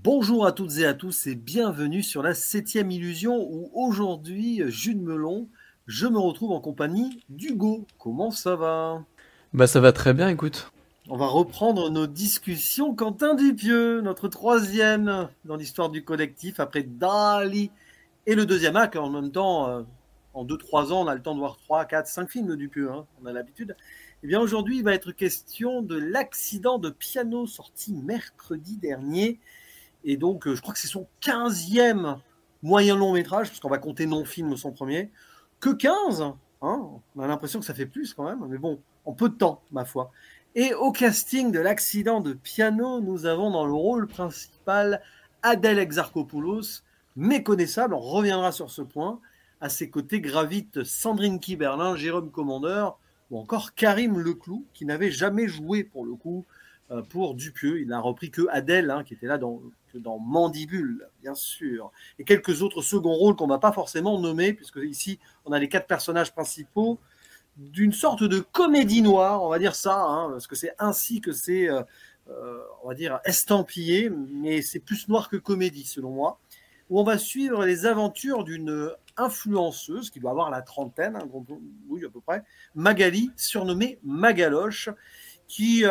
Bonjour à toutes et à tous et bienvenue sur la 7e illusion où aujourd'hui, Jules Melon, je me retrouve en compagnie d'Hugo. Comment ça va? Bah ça va très bien, écoute. On va reprendre nos discussions. Quentin Dupieux, notre troisième dans l'histoire du collectif après Dali et le deuxième acte. En même temps, en 2-3 ans, on a le temps de voir 3, 4, 5 films de Dupieux, hein, on a l'habitude. Eh bien aujourd'hui, il va être question de l'accident de piano sorti mercredi dernier. Et donc, je crois que c'est son 15e moyen long métrage, parce qu'on va compter non-film son premier. Que 15, hein, on a l'impression que ça fait plus quand même, mais bon, en peu de temps, ma foi. Et au casting de l'accident de piano, nous avons dans le rôle principal Adèle Exarchopoulos, méconnaissable, on reviendra sur ce point. À ses côtés gravitent Sandrine Kiberlin, Jérôme Commandeur, ou encore Karim Leclou, qui n'avait jamais joué pour le coup pour Dupieux. Il n'a repris que Adèle, hein, qui était là dans Mandibule, bien sûr. Et quelques autres seconds rôles qu'on ne va pas forcément nommer, puisque ici, on a les 4 personnages principaux d'une sorte de comédie noire, on va dire ça, hein, parce que c'est ainsi que c'est, on va dire, estampillé, mais c'est plus noir que comédie, selon moi, où on va suivre les aventures d'une influenceuse qui doit avoir la trentaine, hein, oui, à peu près, Magali, surnommée Magaloche, qui,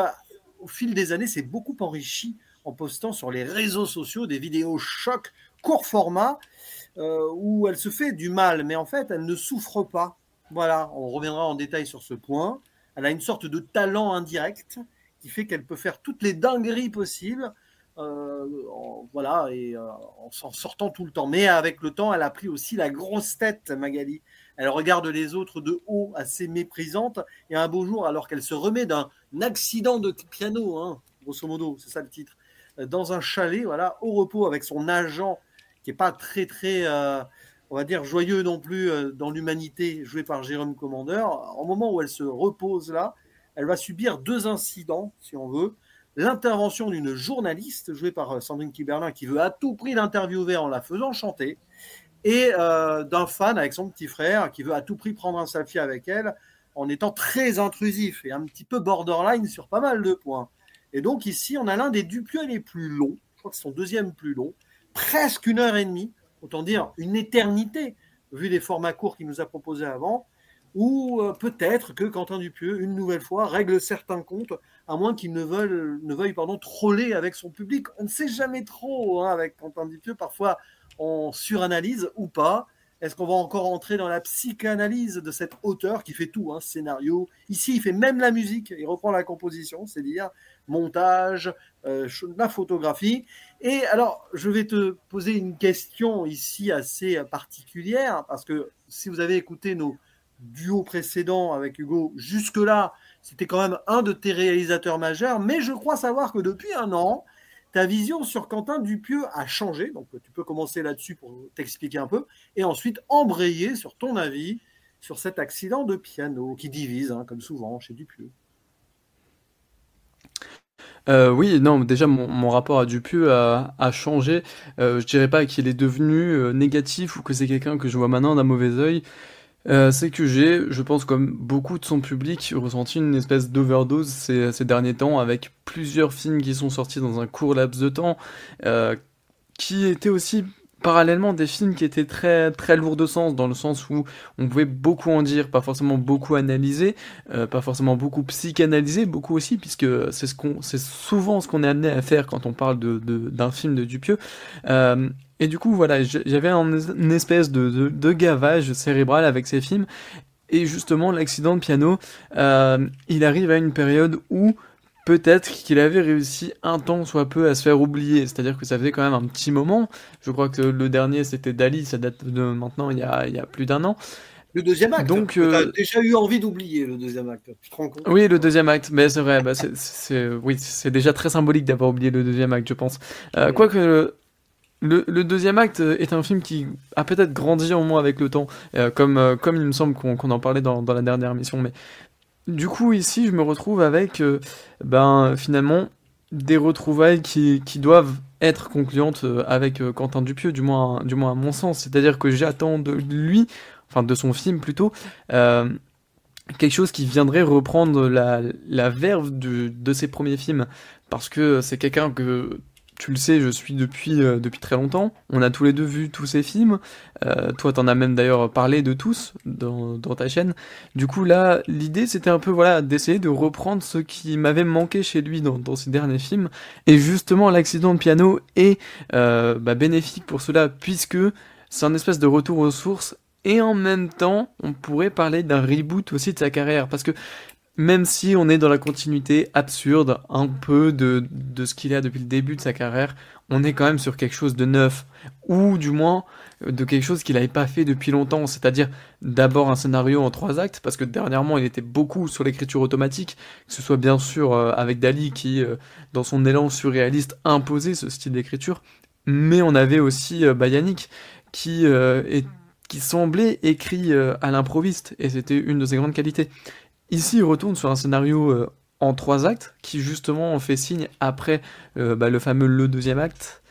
au fil des années, s'est beaucoup enrichie en postant sur les réseaux sociaux des vidéos choc court format où elle se fait du mal, mais en fait, elle ne souffre pas. Voilà, on reviendra en détail sur ce point. Elle a une sorte de talent indirect qui fait qu'elle peut faire toutes les dingueries possibles, voilà, et en s'en sortant tout le temps. Mais avec le temps, elle a pris aussi la grosse tête, Magali. Elle regarde les autres de haut, assez méprisante, et un beau jour, alors qu'elle se remet d'un accident de piano, hein, grosso modo, c'est ça le titre, dans un chalet, voilà, au repos avec son agent qui n'est pas très, on va dire, joyeux non plus dans l'humanité, joué par Jérôme Commandeur. Au moment où elle se repose là, elle va subir 2 incidents, si on veut. L'intervention d'une journaliste, jouée par Sandrine Kiberlin, qui veut à tout prix l'interviewer en la faisant chanter, et d'un fan avec son petit frère, qui veut à tout prix prendre un selfie avec elle, en étant très intrusif et un petit peu borderline sur pas mal de points. Et donc ici, on a l'un des Dupieux les plus longs, je crois que c'est son deuxième plus long, presque 1 heure et demie, autant dire une éternité, vu les formats courts qu'il nous a proposés avant, ou peut-être que Quentin Dupieux, une nouvelle fois, règle certains comptes, à moins qu'il ne veuille troller avec son public. On ne sait jamais trop, hein, avec Quentin Dupieux, parfois on suranalyse ou pas. Est-ce qu'on va encore entrer dans la psychanalyse de cet auteur qui fait tout, hein, scénario. Ici, il fait même la musique, il reprend la composition, c'est dire montage, la photographie. Et alors, je vais te poser une question ici assez particulière, parce que si vous avez écouté nos duos précédents avec Hugo, jusque-là, c'était quand même un de tes réalisateurs majeurs, mais je crois savoir que depuis un an, ta vision sur Quentin Dupieux a changé, donc tu peux commencer là-dessus pour t'expliquer un peu, et ensuite embrayer sur ton avis sur cet accident de piano qui divise, hein, comme souvent chez Dupieux. Oui, non, déjà mon rapport à Dupieux a changé. Je dirais pas qu'il est devenu négatif ou que c'est quelqu'un que je vois maintenant d'un mauvais œil. C'est que j'ai, je pense comme beaucoup de son public, ressenti une espèce d'overdose ces derniers temps avec plusieurs films qui sont sortis dans un court laps de temps. Qui étaient aussi parallèlement des films qui étaient très très lourds de sens, dans le sens où on pouvait beaucoup en dire, pas forcément beaucoup analyser, pas forcément beaucoup psychanalyser, beaucoup aussi, puisque c'est souvent ce qu'on est amené à faire quand on parle d'un film de Dupieux. Et du coup, voilà, j'avais une espèce de gavage cérébral avec ces films, et justement, l'accident de piano, il arrive à une période où peut-être qu'il avait réussi un temps soit peu à se faire oublier, c'est-à-dire que ça faisait quand même un petit moment. Je crois que le dernier c'était Dali, ça date de maintenant il y a plus d'un an. Le deuxième acte, Donc que tu as déjà eu envie d'oublier, le deuxième acte, tu te rends compte? oui, le deuxième acte, mais c'est vrai, bah, oui, c'est déjà très symbolique d'avoir oublié le deuxième acte, je pense. Oui. Quoique le deuxième acte est un film qui a peut-être grandi en moi avec le temps, comme il me semble qu'on en parlait dans la dernière émission, mais du coup, ici, je me retrouve avec, finalement, des retrouvailles qui doivent être concluantes avec Quentin Dupieux, du moins à mon sens. C'est-à-dire que j'attends de lui, enfin de son film plutôt, euh, quelque chose qui viendrait reprendre la verve de ses premiers films. Parce que c'est quelqu'un tu le sais, je suis depuis très longtemps. On a tous les deux vu tous ces films. Toi, t'en as même d'ailleurs parlé de tous dans ta chaîne. Du coup, là, l'idée, c'était un peu, voilà, d'essayer de reprendre ce qui m'avait manqué chez lui dans ses derniers films. Et justement, l'accident de piano est bénéfique pour cela, puisque c'est un espèce de retour aux sources. Et en même temps, on pourrait parler d'un reboot aussi de sa carrière. Parce que même si on est dans la continuité absurde, un peu de ce qu'il a depuis le début de sa carrière, on est quand même sur quelque chose de neuf, ou du moins de quelque chose qu'il n'avait pas fait depuis longtemps, c'est-à-dire d'abord un scénario en 3 actes, parce que dernièrement il était beaucoup sur l'écriture automatique, que ce soit bien sûr avec Dali qui, dans son élan surréaliste, imposait ce style d'écriture, mais on avait aussi Yannick qui, qui semblait écrit à l'improviste, et c'était une de ses grandes qualités. Ici, il retourne sur un scénario en 3 actes, qui justement fait signe après le fameux le deuxième acte.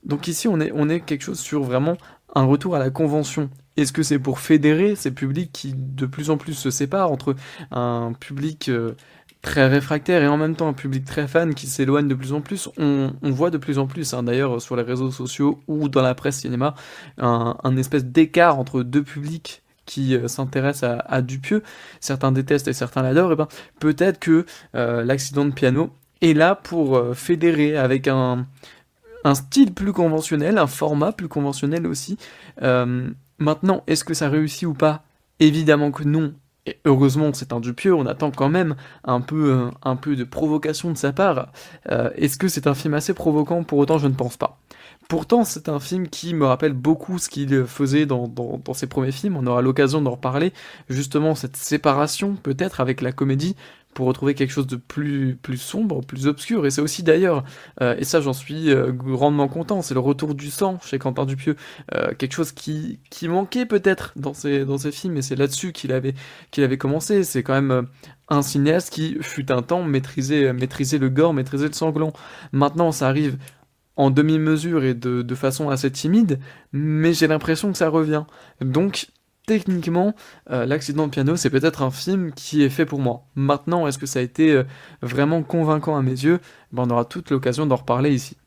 Donc ici, on est quelque chose sur vraiment un retour à la convention. Est-ce que c'est pour fédérer ces publics qui de plus en plus se séparent entre un public très réfractaire et en même temps un public très fan qui s'éloigne de plus en plus? On voit de plus en plus, hein, d'ailleurs sur les réseaux sociaux ou dans la presse cinéma, un espèce d'écart entre deux publics qui s'intéressent à Dupieux. Certains détestent et certains l'adorent. Et ben, peut-être que l'accident de piano est là pour fédérer avec un style plus conventionnel, un format plus conventionnel aussi. Maintenant, est-ce que ça réussit ou pas? Évidemment que non. Et heureusement, c'est un Dupieux, on attend quand même un peu de provocation de sa part. Est-ce que c'est un film assez provoquant? Pour autant, je ne pense pas. Pourtant, c'est un film qui me rappelle beaucoup ce qu'il faisait dans ses premiers films. On aura l'occasion d'en reparler. Justement, cette séparation, peut-être, avec la comédie, pour retrouver quelque chose de plus sombre, plus obscur. Et c'est aussi d'ailleurs, et ça j'en suis grandement content, c'est le retour du sang chez Quentin Dupieux. Quelque chose qui manquait peut-être dans ses films, et c'est là-dessus qu'il avait commencé. C'est quand même un cinéaste qui, fut un temps, maîtrisait le gore, maîtrisait le sanglant. Maintenant, ça arrive en demi-mesure et de façon assez timide, mais j'ai l'impression que ça revient. Donc, techniquement, l'accident de piano, c'est peut-être un film qui est fait pour moi. Maintenant, est-ce que ça a été vraiment convaincant à mes yeux? Ben, on aura toute l'occasion d'en reparler ici.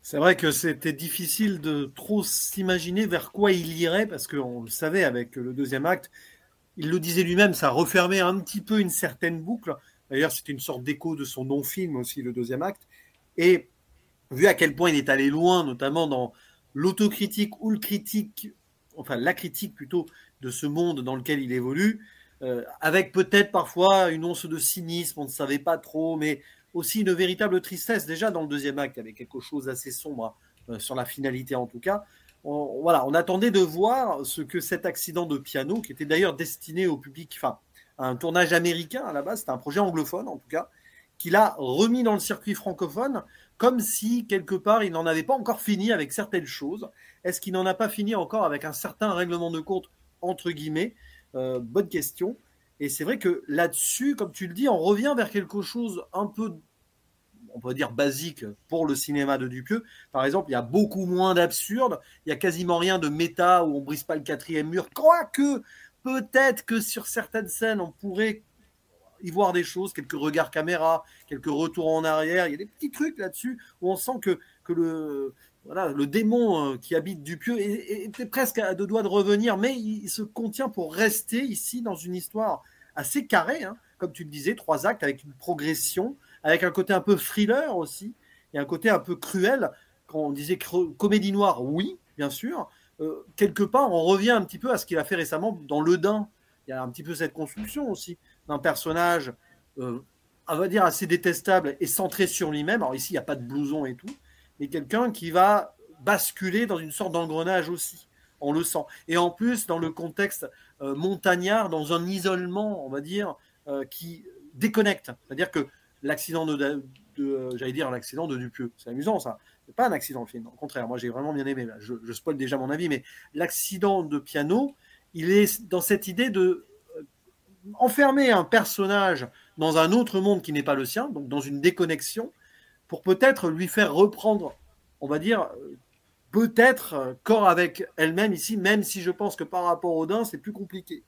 C'est vrai que c'était difficile de trop s'imaginer vers quoi il irait, parce qu'on le savait avec le deuxième acte, il le disait lui-même, ça refermait un petit peu une certaine boucle. D'ailleurs, c'était une sorte d'écho de son non-film aussi, le deuxième acte. Et vu à quel point il est allé loin, notamment dans l'autocritique ou le critique, enfin la critique plutôt, de ce monde dans lequel il évolue, avec peut-être parfois une once de cynisme, on ne savait pas trop, mais aussi une véritable tristesse. Déjà dans le deuxième acte, il y avait quelque chose d'assez sombre, sur la finalité en tout cas. Voilà, on attendait de voir ce que cet accident de piano, qui était d'ailleurs destiné au public, enfin, à un tournage américain à la base, c'était un projet anglophone en tout cas, qu'il a remis dans le circuit francophone, comme si quelque part il n'en avait pas encore fini avec certaines choses. Est-ce qu'il n'en a pas fini encore avec un certain règlement de compte, entre guillemets? Bonne question. Et c'est vrai que là-dessus, comme tu le dis, on revient vers quelque chose un peu, on peut dire, basique pour le cinéma de Dupieux. Par exemple, il y a beaucoup moins d'absurde, il y a quasiment rien de méta où on brise pas le quatrième mur, quoique peut-être que sur certaines scènes, on pourrait y voir des choses, quelques regards caméra, quelques retours en arrière. Il y a des petits trucs là-dessus où on sent que le démon qui habite Dupieux était presque à deux doigts de revenir, mais il se contient pour rester ici dans une histoire assez carrée, hein, comme tu le disais, 3 actes avec une progression, avec un côté un peu thriller aussi, et un côté un peu cruel. Quand on disait comédie noire, oui, bien sûr. Quelque part, on revient un petit peu à ce qu'il a fait récemment dans Le Dain. Il y a un petit peu cette construction aussi d'un personnage, on va dire, assez détestable et centré sur lui-même. Alors ici, il n'y a pas de blouson et tout, mais quelqu'un qui va basculer dans une sorte d'engrenage aussi. On le sent. Et en plus, dans le contexte montagnard, dans un isolement, on va dire, qui déconnecte. C'est-à-dire que l'accident j'allais dire l'accident de Dupieux, c'est amusant ça. C'est pas un accident le film. Au contraire, moi j'ai vraiment bien aimé. Je spoil déjà mon avis, mais l'accident de piano, il est dans cette idée de enfermer un personnage dans un autre monde qui n'est pas le sien, donc dans une déconnexion, pour peut-être lui faire reprendre, on va dire, peut-être corps avec elle-même ici, même si je pense que par rapport au Dain, c'est plus compliqué.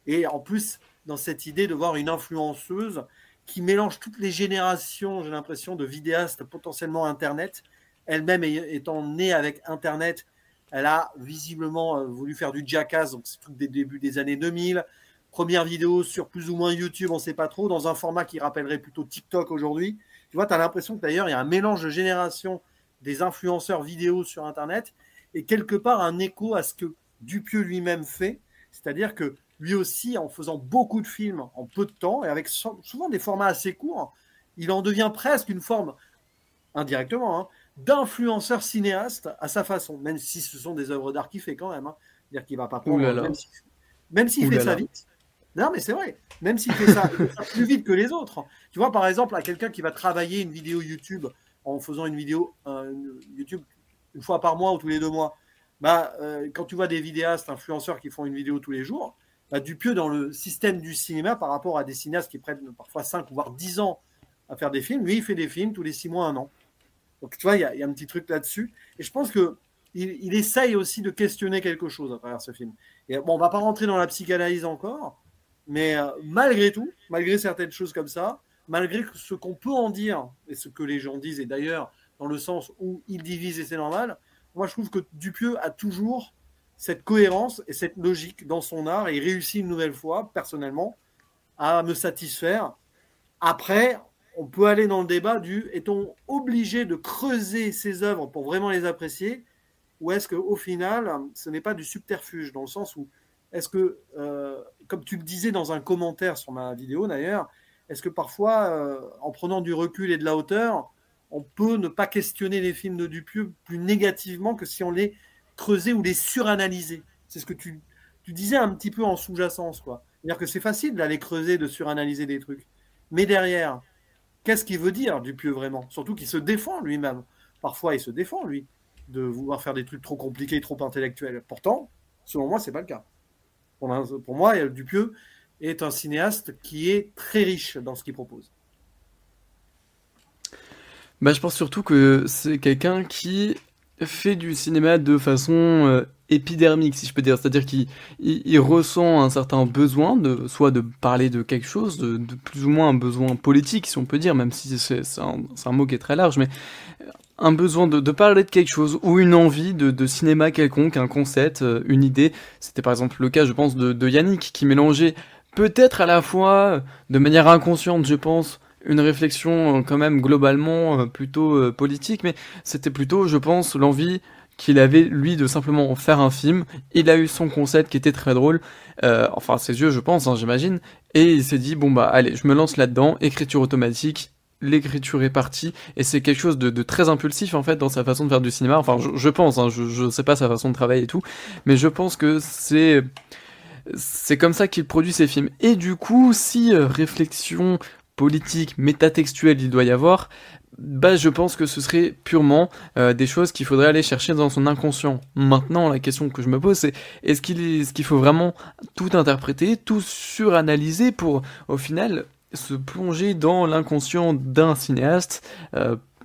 Et en plus, dans cette idée de voir une influenceuse qui mélange toutes les générations, j'ai l'impression, de vidéastes potentiellement Internet. Elle-même étant née avec Internet, elle a visiblement voulu faire du jackass, donc c'est tout des débuts des années 2000. Première vidéo sur plus ou moins YouTube, on ne sait pas trop, dans un format qui rappellerait plutôt TikTok aujourd'hui. Tu vois, tu as l'impression que d'ailleurs, il y a un mélange de génération des influenceurs vidéo sur Internet et quelque part un écho à ce que Dupieux lui-même fait, c'est-à-dire que lui aussi, en faisant beaucoup de films en peu de temps et avec souvent des formats assez courts, il en devient presque une forme, indirectement, hein, d'influenceur cinéaste à sa façon, même si ce sont des œuvres d'art qu'il fait quand même. Hein. C'est-à-dire qu'il ne va pas Ouh là prendre, là, même s'il ouh fait là ça là. vite. Non, mais c'est vrai. Même s'il fait ça, il fait ça plus vite que les autres. Tu vois, par exemple, à quelqu'un qui va travailler une vidéo YouTube en faisant une vidéo YouTube une fois par mois ou tous les 2 mois, bah, quand tu vois des vidéastes, influenceurs qui font une vidéo tous les jours, bah, Dupieux, dans le système du cinéma, par rapport à des cinéastes qui prennent parfois 5 voire 10 ans à faire des films, lui, il fait des films tous les 6 mois, 1 an. Donc, tu vois, il y a un petit truc là-dessus. Et je pense qu'il essaye aussi de questionner quelque chose à travers ce film. Et bon, on ne va pas rentrer dans la psychanalyse encore, mais malgré tout, malgré certaines choses comme ça, malgré ce qu'on peut en dire, et ce que les gens disent, et d'ailleurs, dans le sens où ils divisent et c'est normal, moi je trouve que Dupieux a toujours cette cohérence et cette logique dans son art, et il réussit une nouvelle fois, personnellement, à me satisfaire. Après, on peut aller dans le débat du est-on obligé de creuser ses œuvres pour vraiment les apprécier, ou est-ce qu'au final, ce n'est pas du subterfuge, dans le sens où, est-ce que, comme tu le disais dans un commentaire sur ma vidéo d'ailleurs, est-ce que parfois, en prenant du recul et de la hauteur, on peut ne pas questionner les films de Dupieux plus négativement que si on les creusait ou les suranalysait? C'est ce que tu disais un petit peu en sous-jacence, quoi. C'est-à-dire que c'est facile d'aller creuser, de suranalyser des trucs. Mais derrière, qu'est-ce qu'il veut dire Dupieux vraiment? Surtout qu'il se défend lui-même. Parfois, il se défend, lui, de vouloir faire des trucs trop compliqués, trop intellectuels. Pourtant, selon moi, c'est pas le cas. Pour moi, Dupieux est un cinéaste qui est très riche dans ce qu'il propose. Bah, je pense surtout que c'est quelqu'un qui fait du cinéma de façon épidermique, si je peux dire. C'est-à-dire qu'il ressent un certain besoin de soit de parler de quelque chose, de plus ou moins un besoin politique, si on peut dire, même si c'est un mot qui est très large, mais un besoin de parler de quelque chose ou une envie de cinéma quelconque, un concept, une idée. C'était par exemple le cas, je pense, de Yannick qui mélangeait peut-être à la fois, de manière inconsciente, je pense, une réflexion quand même globalement plutôt politique, mais c'était plutôt, je pense, l'envie qu'il avait lui de simplement faire un film. Il a eu son concept qui était très drôle, enfin à ses yeux je pense, hein, j'imagine, et il s'est dit bon bah allez, je me lance là-dedans, écriture automatique, l'écriture est partie, et c'est quelque chose de très impulsif en fait dans sa façon de faire du cinéma, enfin je pense, hein, je sais pas sa façon de travailler et tout, mais je pense que c'est comme ça qu'il produit ses films. Et du coup, si réflexion politique, métatextuelle il doit y avoir, bah je pense que ce serait purement des choses qu'il faudrait aller chercher dans son inconscient. Maintenant, la question que je me pose, c'est est-ce qu'il faut vraiment tout interpréter, tout suranalyser pour, au final, se plonger dans l'inconscient d'un cinéaste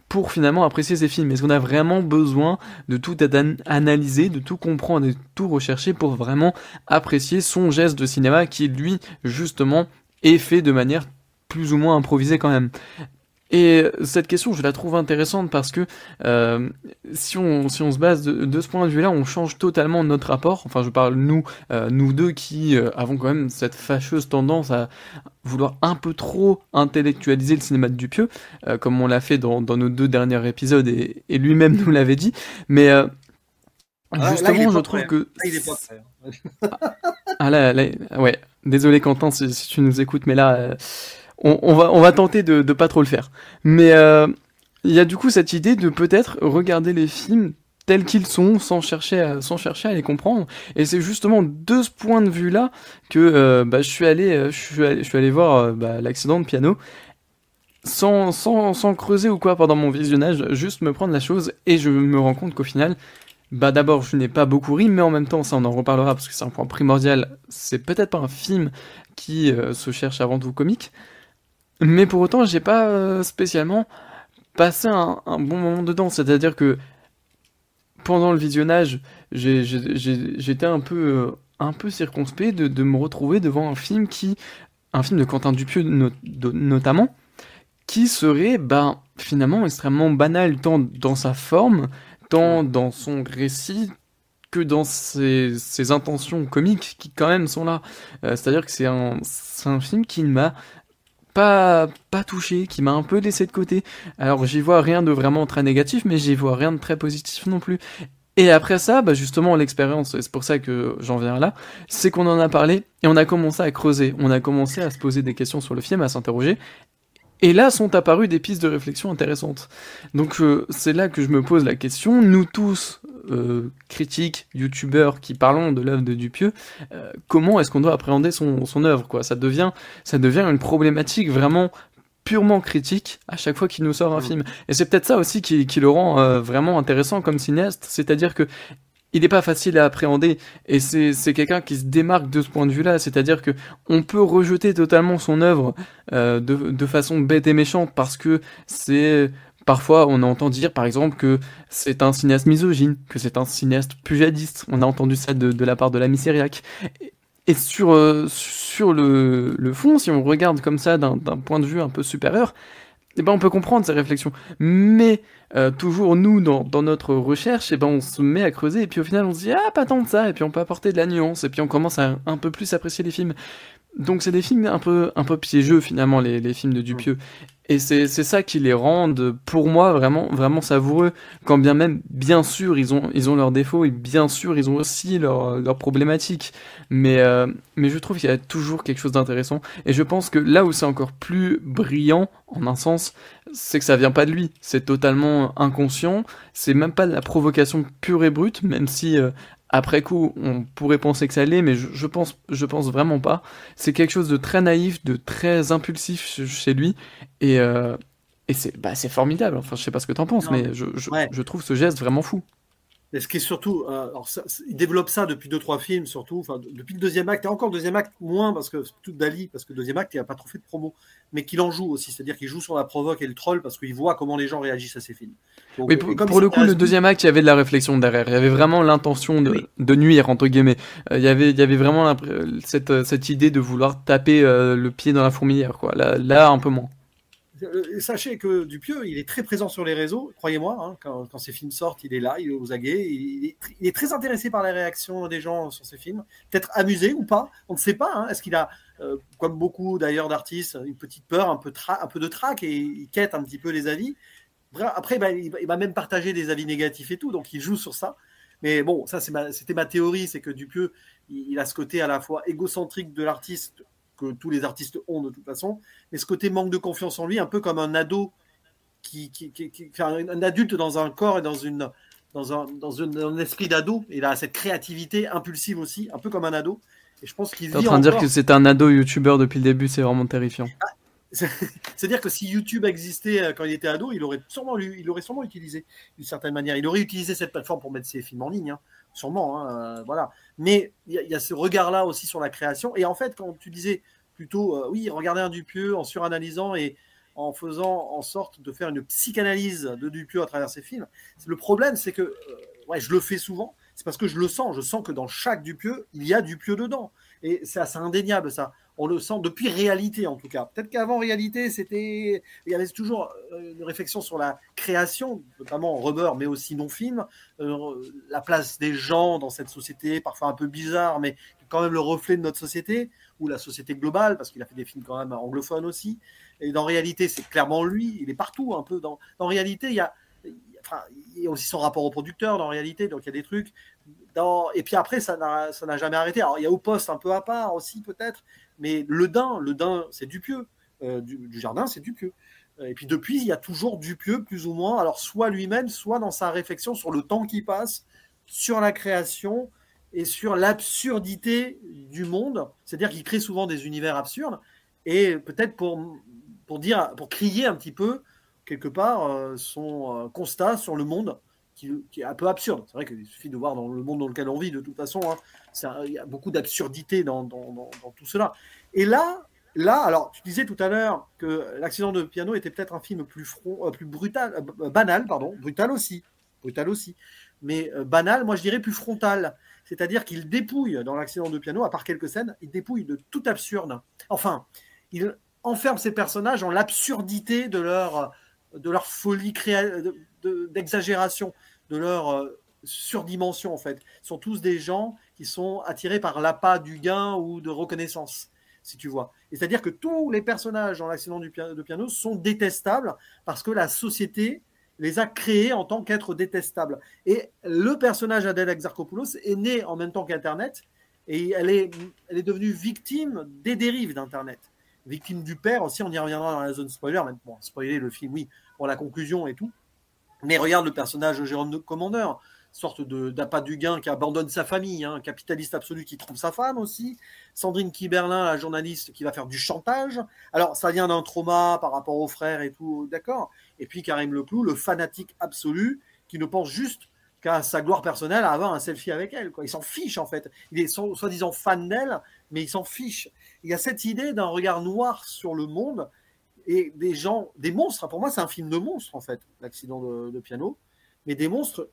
pour finalement apprécier ses films? Est-ce qu'on a vraiment besoin de tout analyser, de tout comprendre et de tout rechercher pour vraiment apprécier son geste de cinéma qui, lui, justement, est fait de manière plus ou moins improvisée quand même? Et cette question, je la trouve intéressante parce que euh, si on se base de ce point de vue-là, on change totalement notre rapport. Enfin, je parle nous deux qui avons quand même cette fâcheuse tendance à vouloir un peu trop intellectualiser le cinéma de Dupieux, comme on l'a fait dans nos 2 derniers épisodes et lui-même nous l'avait dit. Mais Là, il est justement, je pas trouve prêt. que Là, il est pas prêt. ah là, ouais, désolé Quentin si tu nous écoutes, mais là, on va tenter de pas trop le faire. Mais il y a du coup cette idée de peut-être regarder les films tels qu'ils sont sans chercher à les comprendre. Et c'est justement de ce point de vue-là que bah, je suis allé voir bah, l'accident de piano sans creuser ou quoi pendant mon visionnage, juste me prendre la chose et je me rends compte qu'au final, bah d'abord je n'ai pas beaucoup ri, mais en même temps ça on en reparlera parce que c'est un point primordial, c'est peut-être pas un film qui se cherche avant tout comique, mais pour autant j'ai pas spécialement passé un bon moment dedans, c'est-à-dire que pendant le visionnage j'étais un peu circonspect de me retrouver devant un film qui un film de Quentin Dupieux notamment, qui serait finalement extrêmement banal tant dans sa forme, tant dans son récit, que dans ses intentions comiques qui quand même sont là. C'est-à-dire que c'est un film qui ne m'a pas touché, qui m'a un peu laissé de côté. Alors j'y vois rien de vraiment très négatif, mais j'y vois rien de très positif non plus. Et après ça, justement, l'expérience, et c'est pour ça que j'en viens là, c'est qu'on en a parlé et on a commencé à creuser, on a commencé à se poser des questions sur le film, à s'interroger, et là sont apparues des pistes de réflexion intéressantes. Donc c'est là que je me pose la question, nous tous, critiques, youtubeurs qui parlons de l'œuvre de Dupieux, comment est-ce qu'on doit appréhender son œuvre, quoi. Ça devient une problématique vraiment purement critique à chaque fois qu'il nous sort un film. Et c'est peut-être ça aussi qui le rend vraiment intéressant comme cinéaste, c'est-à-dire que il n'est pas facile à appréhender, et c'est quelqu'un qui se démarque de ce point de vue-là, c'est-à-dire que on peut rejeter totalement son œuvre de façon bête et méchante, parce que c'est parfois on entend dire par exemple que c'est un cinéaste misogyne, que c'est un cinéaste pujadiste, on a entendu ça de la part de l'ami Cyriac. Et sur le fond, si on regarde comme ça d'un point de vue un peu supérieur, on peut comprendre ces réflexions. Mais toujours, nous, dans notre recherche, on se met à creuser, et puis au final, on se dit, ah, pas tant de ça, et puis on peut apporter de la nuance, et puis on commence à un peu plus apprécier les films. Donc c'est des films un peu piégeux, finalement, les films de Dupieux. Et c'est ça qui les rend, pour moi, vraiment, vraiment savoureux. Quand bien même, bien sûr, ils ont leurs défauts, et bien sûr, ils ont aussi leurs problématiques. Mais je trouve qu'il y a toujours quelque chose d'intéressant. Et je pense que là où c'est encore plus brillant, en un sens, c'est que ça vient pas de lui. C'est totalement inconscient. C'est même pas de la provocation pure et brute, même si après coup on pourrait penser que ça l'est, mais je pense vraiment pas. C'est quelque chose de très naïf, de très impulsif chez lui, et, euh, et c'est formidable. Enfin, je sais pas ce que t'en penses, Non, mais ouais. je trouve ce geste vraiment fou. Et ce qui est surtout, alors il développe ça depuis 2-3 films surtout, enfin depuis le deuxième acte, et encore le deuxième acte moins parce que c'est tout Dali, parce que le deuxième acte il n'a pas trop fait de promo, mais qu'il en joue aussi, c'est-à-dire qu'il joue sur la provoque et le troll parce qu'il voit comment les gens réagissent à ses films. Donc, Oui, et comme il pour le coup, le s'intéresse deuxième acte, il y avait de la réflexion derrière. Il y avait vraiment l'intention oui, de nuire, entre guillemets. Il y avait vraiment cette idée de vouloir taper le pied dans la fourmilière, quoi. Là, un peu moins. sachez que Dupieux, il est très présent sur les réseaux, croyez-moi, hein, quand ses films sortent, il est là, il est aux aguets, il est très intéressé par les réactions des gens sur ses films, peut-être amusé ou pas, on ne sait pas, hein. Est-ce qu'il a, comme beaucoup d'ailleurs d'artistes, une petite peur, un peu de trac, et il quête un petit peu les avis. Après, il va même partager des avis négatifs et tout, donc il joue sur ça. Mais bon, ça c'était ma théorie, c'est que Dupieux, il a ce côté à la fois égocentrique de l'artiste que tous les artistes ont de toute façon, mais ce côté manque de confiance en lui, un peu comme un ado enfin, un adulte dans un corps et dans un esprit d'ado. Il a cette créativité impulsive aussi, un peu comme un ado. Et je pense qu'il T'es en vit train de dire encore. que c'est un ado youtubeur depuis le début, c'est vraiment terrifiant. C'est-à-dire que si YouTube existait quand il était ado, il aurait sûrement utilisé d'une certaine manière. Il aurait utilisé cette plateforme pour mettre ses films en ligne, hein, sûrement. Hein, voilà. Mais il y a ce regard-là aussi sur la création. Et en fait, quand tu disais plutôt, oui, regarder un Dupieux en suranalysant et en faisant en sorte de faire une psychanalyse de Dupieux à travers ses films, le problème, c'est que, ouais, je le fais souvent, c'est parce que je le sens. Je sens que dans chaque Dupieux, il y a Dupieux dedans. Et c'est assez indéniable, ça. On le sent depuis Réalité, en tout cas. Peut-être qu'avant Réalité, il y avait toujours une réflexion sur la création, notamment Rubber, mais aussi non-film, la place des gens dans cette société, parfois un peu bizarre, mais quand même le reflet de notre société, ou la société globale, parce qu'il a fait des films quand même anglophones aussi. Et dans Réalité, c'est clairement lui, il est partout un peu. Dans Réalité, il y a aussi son rapport au producteur dans Réalité, donc il y a des trucs. Et puis après, ça n'a jamais arrêté. Alors il y a Au Poste un peu à part aussi peut-être, mais le Dain, c'est Dupieux. Du Jardin, c'est Dupieux. Et puis depuis, il y a toujours Dupieux, plus ou moins, alors soit lui-même, soit dans sa réflexion sur le temps qui passe, sur la création et sur l'absurdité du monde. C'est-à-dire qu'il crée souvent des univers absurdes, et peut-être pour crier un petit peu, quelque part, son constat sur le monde, qui est un peu absurde. C'est vrai qu'il suffit de voir dans le monde dans lequel on vit, de toute façon, hein, il y a beaucoup d'absurdité dans tout cela. Et là, alors, tu disais tout à l'heure que L'accident de piano était peut-être un film plus brutal, banal, pardon, brutal aussi, mais banal, moi je dirais plus frontal. C'est-à-dire qu'il dépouille dans L'accident de piano, à part quelques scènes, il dépouille de tout absurde. Enfin, il enferme ces personnages en l'absurdité de leur folie d'exagération, de leur surdimension en fait. Ce sont tous des gens qui sont attirés par l'appât du gain ou de reconnaissance, si tu vois. Et c'est-à-dire que tous les personnages dans l'accident de piano sont détestables parce que la société les a créés en tant qu'êtres détestables. Et le personnage Adèle Exarchopoulos est né en même temps qu'Internet et elle est devenue victime des dérives d'Internet. Victime du père aussi, on y reviendra dans la zone spoiler, même bon, spoiler le film, oui, pour la conclusion et tout. Mais regarde le personnage de Jérôme de Commandeur, sorte d'appât du gain qui abandonne sa famille, un capitaliste absolu qui trompe sa femme aussi. Sandrine Kiberlin, la journaliste qui va faire du chantage. Alors, ça vient d'un trauma par rapport aux frères et tout, d'accord. Et puis Karim Leclou, le fanatique absolu qui ne pense juste qu'à sa gloire personnelle à avoir un selfie avec elle, quoi. Il s'en fiche, en fait. Il est soi-disant fan d'elle, mais il s'en fiche. Il y a cette idée d'un regard noir sur le monde et des gens, des monstres. Pour moi, c'est un film de monstres, en fait, l'accident de piano. Mais des monstres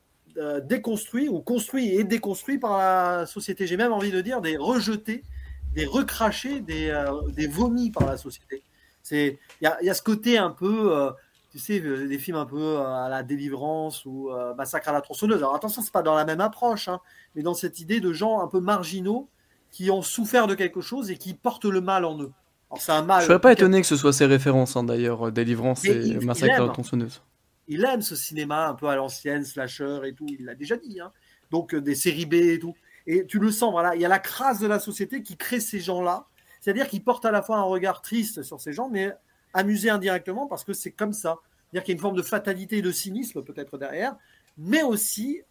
déconstruits ou construits et déconstruits par la société. J'ai même envie de dire des rejetés, des recrachés, des vomis par la société. Il y a ce côté un peu, tu sais, des films un peu à la Délivrance ou Massacre à la tronçonneuse. Alors attention, c'est pas dans la même approche, hein, mais dans cette idée de gens un peu marginaux qui ont souffert de quelque chose et qui portent le mal en eux. Alors c'est un Je mal. serais pas étonné que ce soit ces références, hein, d'ailleurs, Délivrance Mais et Massacre à la tronçonneuse. il aime ce cinéma un peu à l'ancienne, slasher et tout, il l'a déjà dit, hein. Donc des séries B et tout. Et tu le sens, voilà, il y a la crasse de la société qui crée ces gens-là, c'est-à-dire qu'ils portent à la fois un regard triste sur ces gens, mais amusé indirectement parce que c'est comme ça. C'est-à-dire qu'il y a une forme de fatalité et de cynisme peut-être derrière, mais aussi,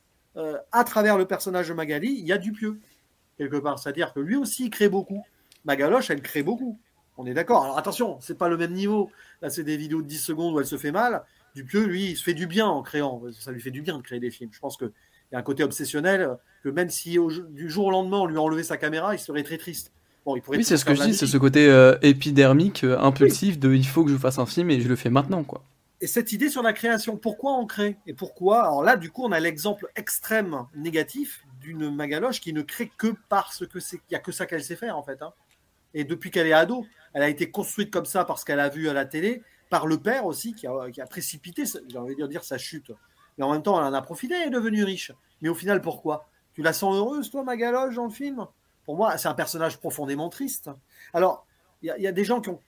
à travers le personnage de Magali, il y a Dupieux, quelque part. C'est-à-dire que lui aussi, il crée beaucoup. Magaloche, elle crée beaucoup. On est d'accord. Alors attention, c'est pas le même niveau. Là, c'est des vidéos de 10 secondes où elle se fait mal. Dupieux, lui, il se fait du bien en créant. Ça lui fait du bien de créer des films. Je pense qu'il y a un côté obsessionnel que même si du jour au lendemain, on lui a enlevé sa caméra, il serait très triste. Bon, il pourrait Oui, c'est ce que je faire de la dis, c'est musique. ce côté épidermique, impulsif Oui. de il faut que je fasse un film et je le fais maintenant, quoi. Et cette idée sur la création, pourquoi on crée et pourquoi. Alors là, du coup, on a l'exemple extrême négatif d'une Magaloche qui ne crée que parce que il n'y a que ça qu'elle sait faire, en fait, hein. Et depuis qu'elle est ado, elle a été construite comme ça parce qu'elle a vu à la télé, par le père aussi, qui a précipité, j'ai envie de dire, sa chute. Mais en même temps, elle en a profité, elle est devenue riche. Mais au final, pourquoi? Tu la sens heureuse, toi, Magaloche, dans le film? Pour moi, c'est un personnage profondément triste. Alors, il y a des gens qui ont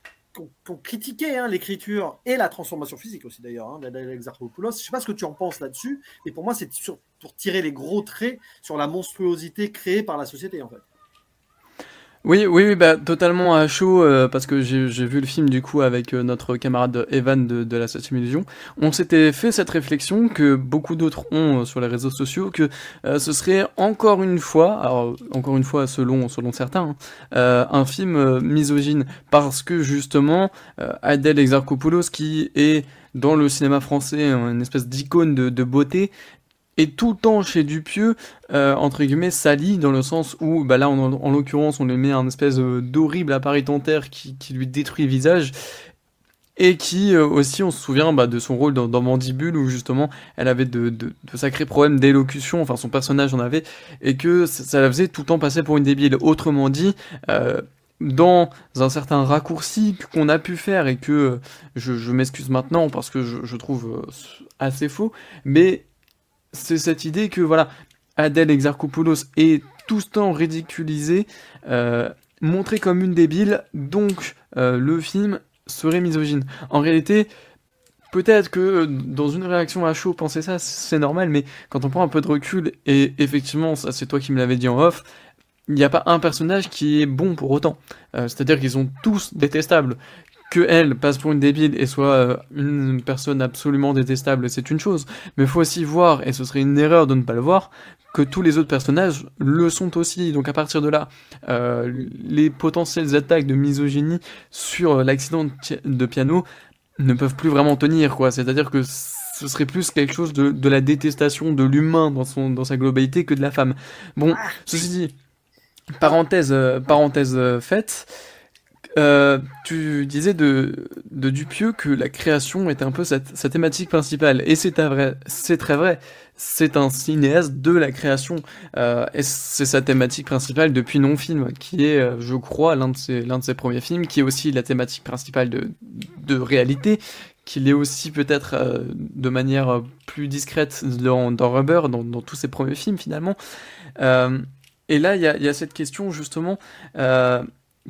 critiqué, hein, l'écriture et la transformation physique aussi, d'ailleurs, hein, d'Adèle Exarchopoulos. Je ne sais pas ce que tu en penses là-dessus, mais pour moi, c'est pour tirer les gros traits sur la monstruosité créée par la société, en fait. Oui, oui, oui, bah, totalement à chaud, parce que j'ai vu le film du coup avec notre camarade Evan de la 7ème Illusion. On s'était fait cette réflexion que beaucoup d'autres ont sur les réseaux sociaux, que ce serait encore une fois, alors encore une fois selon certains, hein, un film misogyne, parce que justement Adèle Exarchopoulos, qui est dans le cinéma français une espèce d'icône de beauté, et tout le temps chez Dupieux, entre guillemets, sali, dans le sens où, bah là, en l'occurrence, on lui met un espèce d'horrible appareil dentaire qui lui détruit le visage, et qui aussi, on se souvient bah, de son rôle dans Mandibule, où justement, elle avait de sacrés problèmes d'élocution, enfin son personnage en avait, et que ça la faisait tout le temps passer pour une débile. Autrement dit, dans un certain raccourci qu'on a pu faire, et que je m'excuse maintenant, parce que je trouve assez faux, mais c'est cette idée que voilà, Adèle Exarchopoulos est tout ce temps ridiculisée, montrée comme une débile, donc le film serait misogyne. En réalité, peut-être que dans une réaction à chaud, penser ça, c'est normal, mais quand on prend un peu de recul, et effectivement, ça c'est toi qui me l'avais dit en off, il n'y a pas un personnage qui est bon pour autant. C'est-à-dire qu'ils sont tous détestables. Que elle passe pour une débile et soit une personne absolument détestable, c'est une chose. Mais il faut aussi voir, et ce serait une erreur de ne pas le voir, que tous les autres personnages le sont aussi. Donc à partir de là, les potentielles attaques de misogynie sur l'accident de piano ne peuvent plus vraiment tenir, quoi. C'est-à-dire que ce serait plus quelque chose de la détestation de l'humain dans sa globalité que de la femme. Bon, Ah, ceci dit, parenthèse faite, Tu disais de Dupieux que la création était un peu sa thématique principale, et c'est très vrai. C'est un cinéaste de la création, et c'est sa thématique principale depuis Non-Film, qui est, je crois, l'un de ses premiers films, qui est aussi la thématique principale de réalité, qu'il est aussi peut-être de manière plus discrète dans Rubber, dans tous ses premiers films finalement. Euh, et là, il y a cette question justement euh,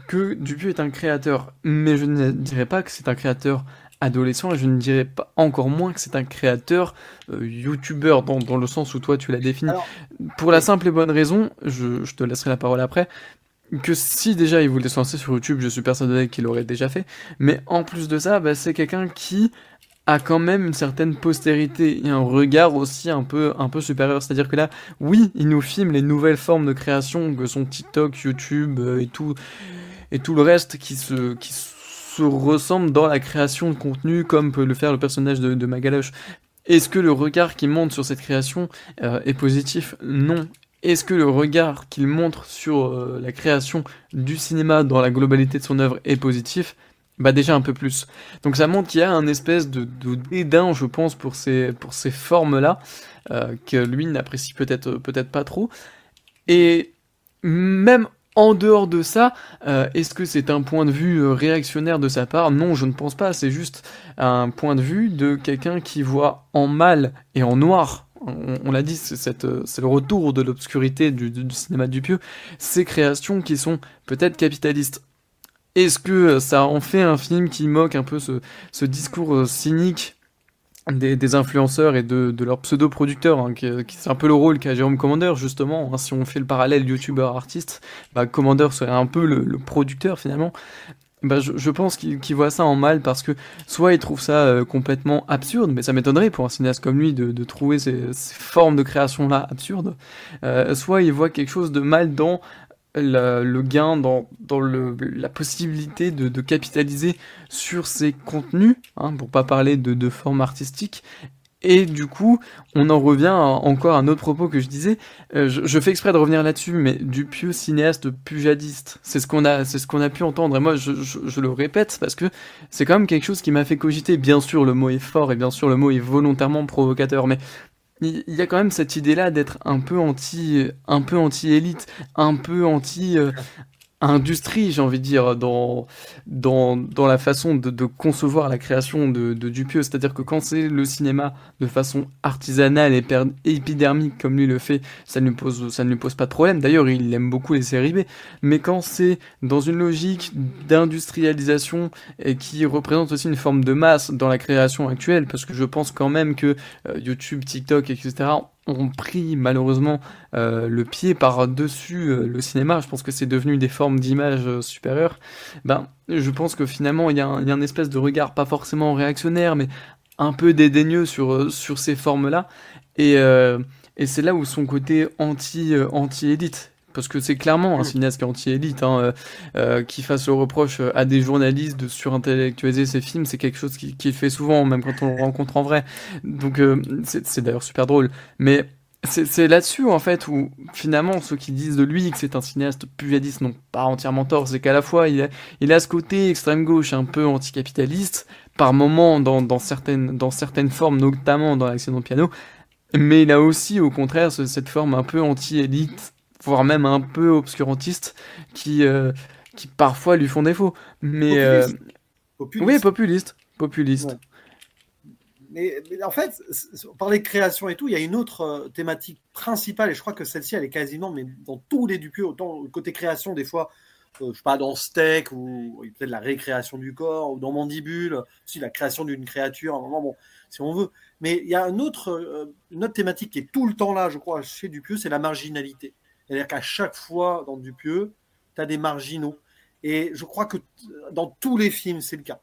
que Dupieux est un créateur, mais je ne dirais pas que c'est un créateur adolescent, et je ne dirais pas encore moins que c'est un créateur youtubeur dans le sens où toi tu l'as défini. Alors, Pour la oui. simple et bonne raison, je te laisserai la parole après, que si déjà il voulait se lancer sur YouTube, je suis persuadé qu'il l'aurait déjà fait, mais en plus de ça, bah, c'est quelqu'un qui a quand même une certaine postérité et un regard aussi un peu supérieur. C'est-à-dire que là, oui, il nous filme les nouvelles formes de création que sont TikTok, YouTube et tout le reste qui se ressemble dans la création de contenu comme peut le faire le personnage de Magaloche. Est-ce que le regard qu'il montre sur cette création est positif? Non. Est-ce que le regard qu'il montre sur la création du cinéma dans la globalité de son œuvre est positif? Bah déjà un peu plus. Donc ça montre qu'il y a un espèce de dédain, je pense, pour ces formes-là, que lui n'apprécie peut-être pas trop. Et même en dehors de ça, est-ce que c'est un point de vue réactionnaire de sa part? Non, je ne pense pas. C'est juste un point de vue de quelqu'un qui voit en mal et en noir. On l'a dit, c'est le retour de l'obscurité du cinéma de Dupieux. Ces créations qui sont peut-être capitalistes. Est-ce que ça en fait un film qui moque un peu ce discours cynique des influenceurs et de leurs pseudo-producteurs, hein, c'est un peu le rôle qu'a Jérôme Commander, justement, hein, si on fait le parallèle youtubeur-artiste, bah, Commander serait un peu le producteur, finalement. Bah, je pense qu'il voit ça en mal parce que soit il trouve ça complètement absurde, mais ça m'étonnerait pour un cinéaste comme lui de trouver ces formes de création-là absurdes, soit il voit quelque chose de mal dans le gain dans la possibilité de capitaliser sur ses contenus, hein, pour pas parler de forme artistique. Et du coup, on en revient encore à un autre propos que je disais. Je fais exprès de revenir là-dessus, mais Dupieux cinéaste pujadiste, c'est ce qu'on a pu entendre. Et moi, je le répète parce que c'est quand même quelque chose qui m'a fait cogiter. Bien sûr, le mot est fort et bien sûr, le mot est volontairement provocateur, mais il y a quand même cette idée-là d'être un peu anti-élite, un peu anti, industrie, j'ai envie de dire, dans la façon de concevoir la création de Dupieux. C'est-à-dire que quand c'est le cinéma de façon artisanale et épidermique comme lui le fait, ça ne lui pose pas de problème. D'ailleurs, il aime beaucoup les séries B. Mais quand c'est dans une logique d'industrialisation et qui représente aussi une forme de masse dans la création actuelle, parce que je pense quand même que YouTube, TikTok, etc., ont pris malheureusement le pied par-dessus le cinéma. Je pense que c'est devenu des formes d'image supérieures. Ben, je pense que finalement, il y a un espèce de regard pas forcément réactionnaire, mais un peu dédaigneux sur ces formes-là. Et, euh, et c'est là où son côté anti-élite. Parce que c'est clairement un Hmm. cinéaste qui est anti-élite, hein, qui fasse le reproche à des journalistes de surintellectualiser ses films, c'est quelque chose qu'il fait souvent, même quand on le rencontre en vrai. Donc c'est d'ailleurs super drôle. Mais c'est là-dessus, en fait, où finalement, ceux qui disent de lui que c'est un cinéaste pujadiste n'ont pas entièrement tort. C'est qu'à la fois, il a ce côté extrême gauche un peu anticapitaliste, par moments dans certaines formes, notamment dans l'accident de piano, mais il a aussi, au contraire, cette forme un peu anti-élite, voire même un peu obscurantiste, qui, euh, qui parfois lui font défaut. Mais Populiste. oui, Populiste. populiste, Ouais. populiste. Mais en fait, on parlait de création et tout, il y a une autre thématique principale, et je crois que celle-ci, elle est quasiment, mais dans tous les Dupieux, autant le côté création, des fois, je sais pas, dans Steak, ou peut-être la récréation du corps, ou dans Mandibule, aussi la création d'une créature, à un moment, bon, si on veut. Mais il y a une autre thématique qui est tout le temps là, je crois, chez Dupieux, c'est la marginalité. C'est-à-dire qu'à chaque fois, dans Dupieux, tu as des marginaux. Et je crois que dans tous les films, c'est le cas.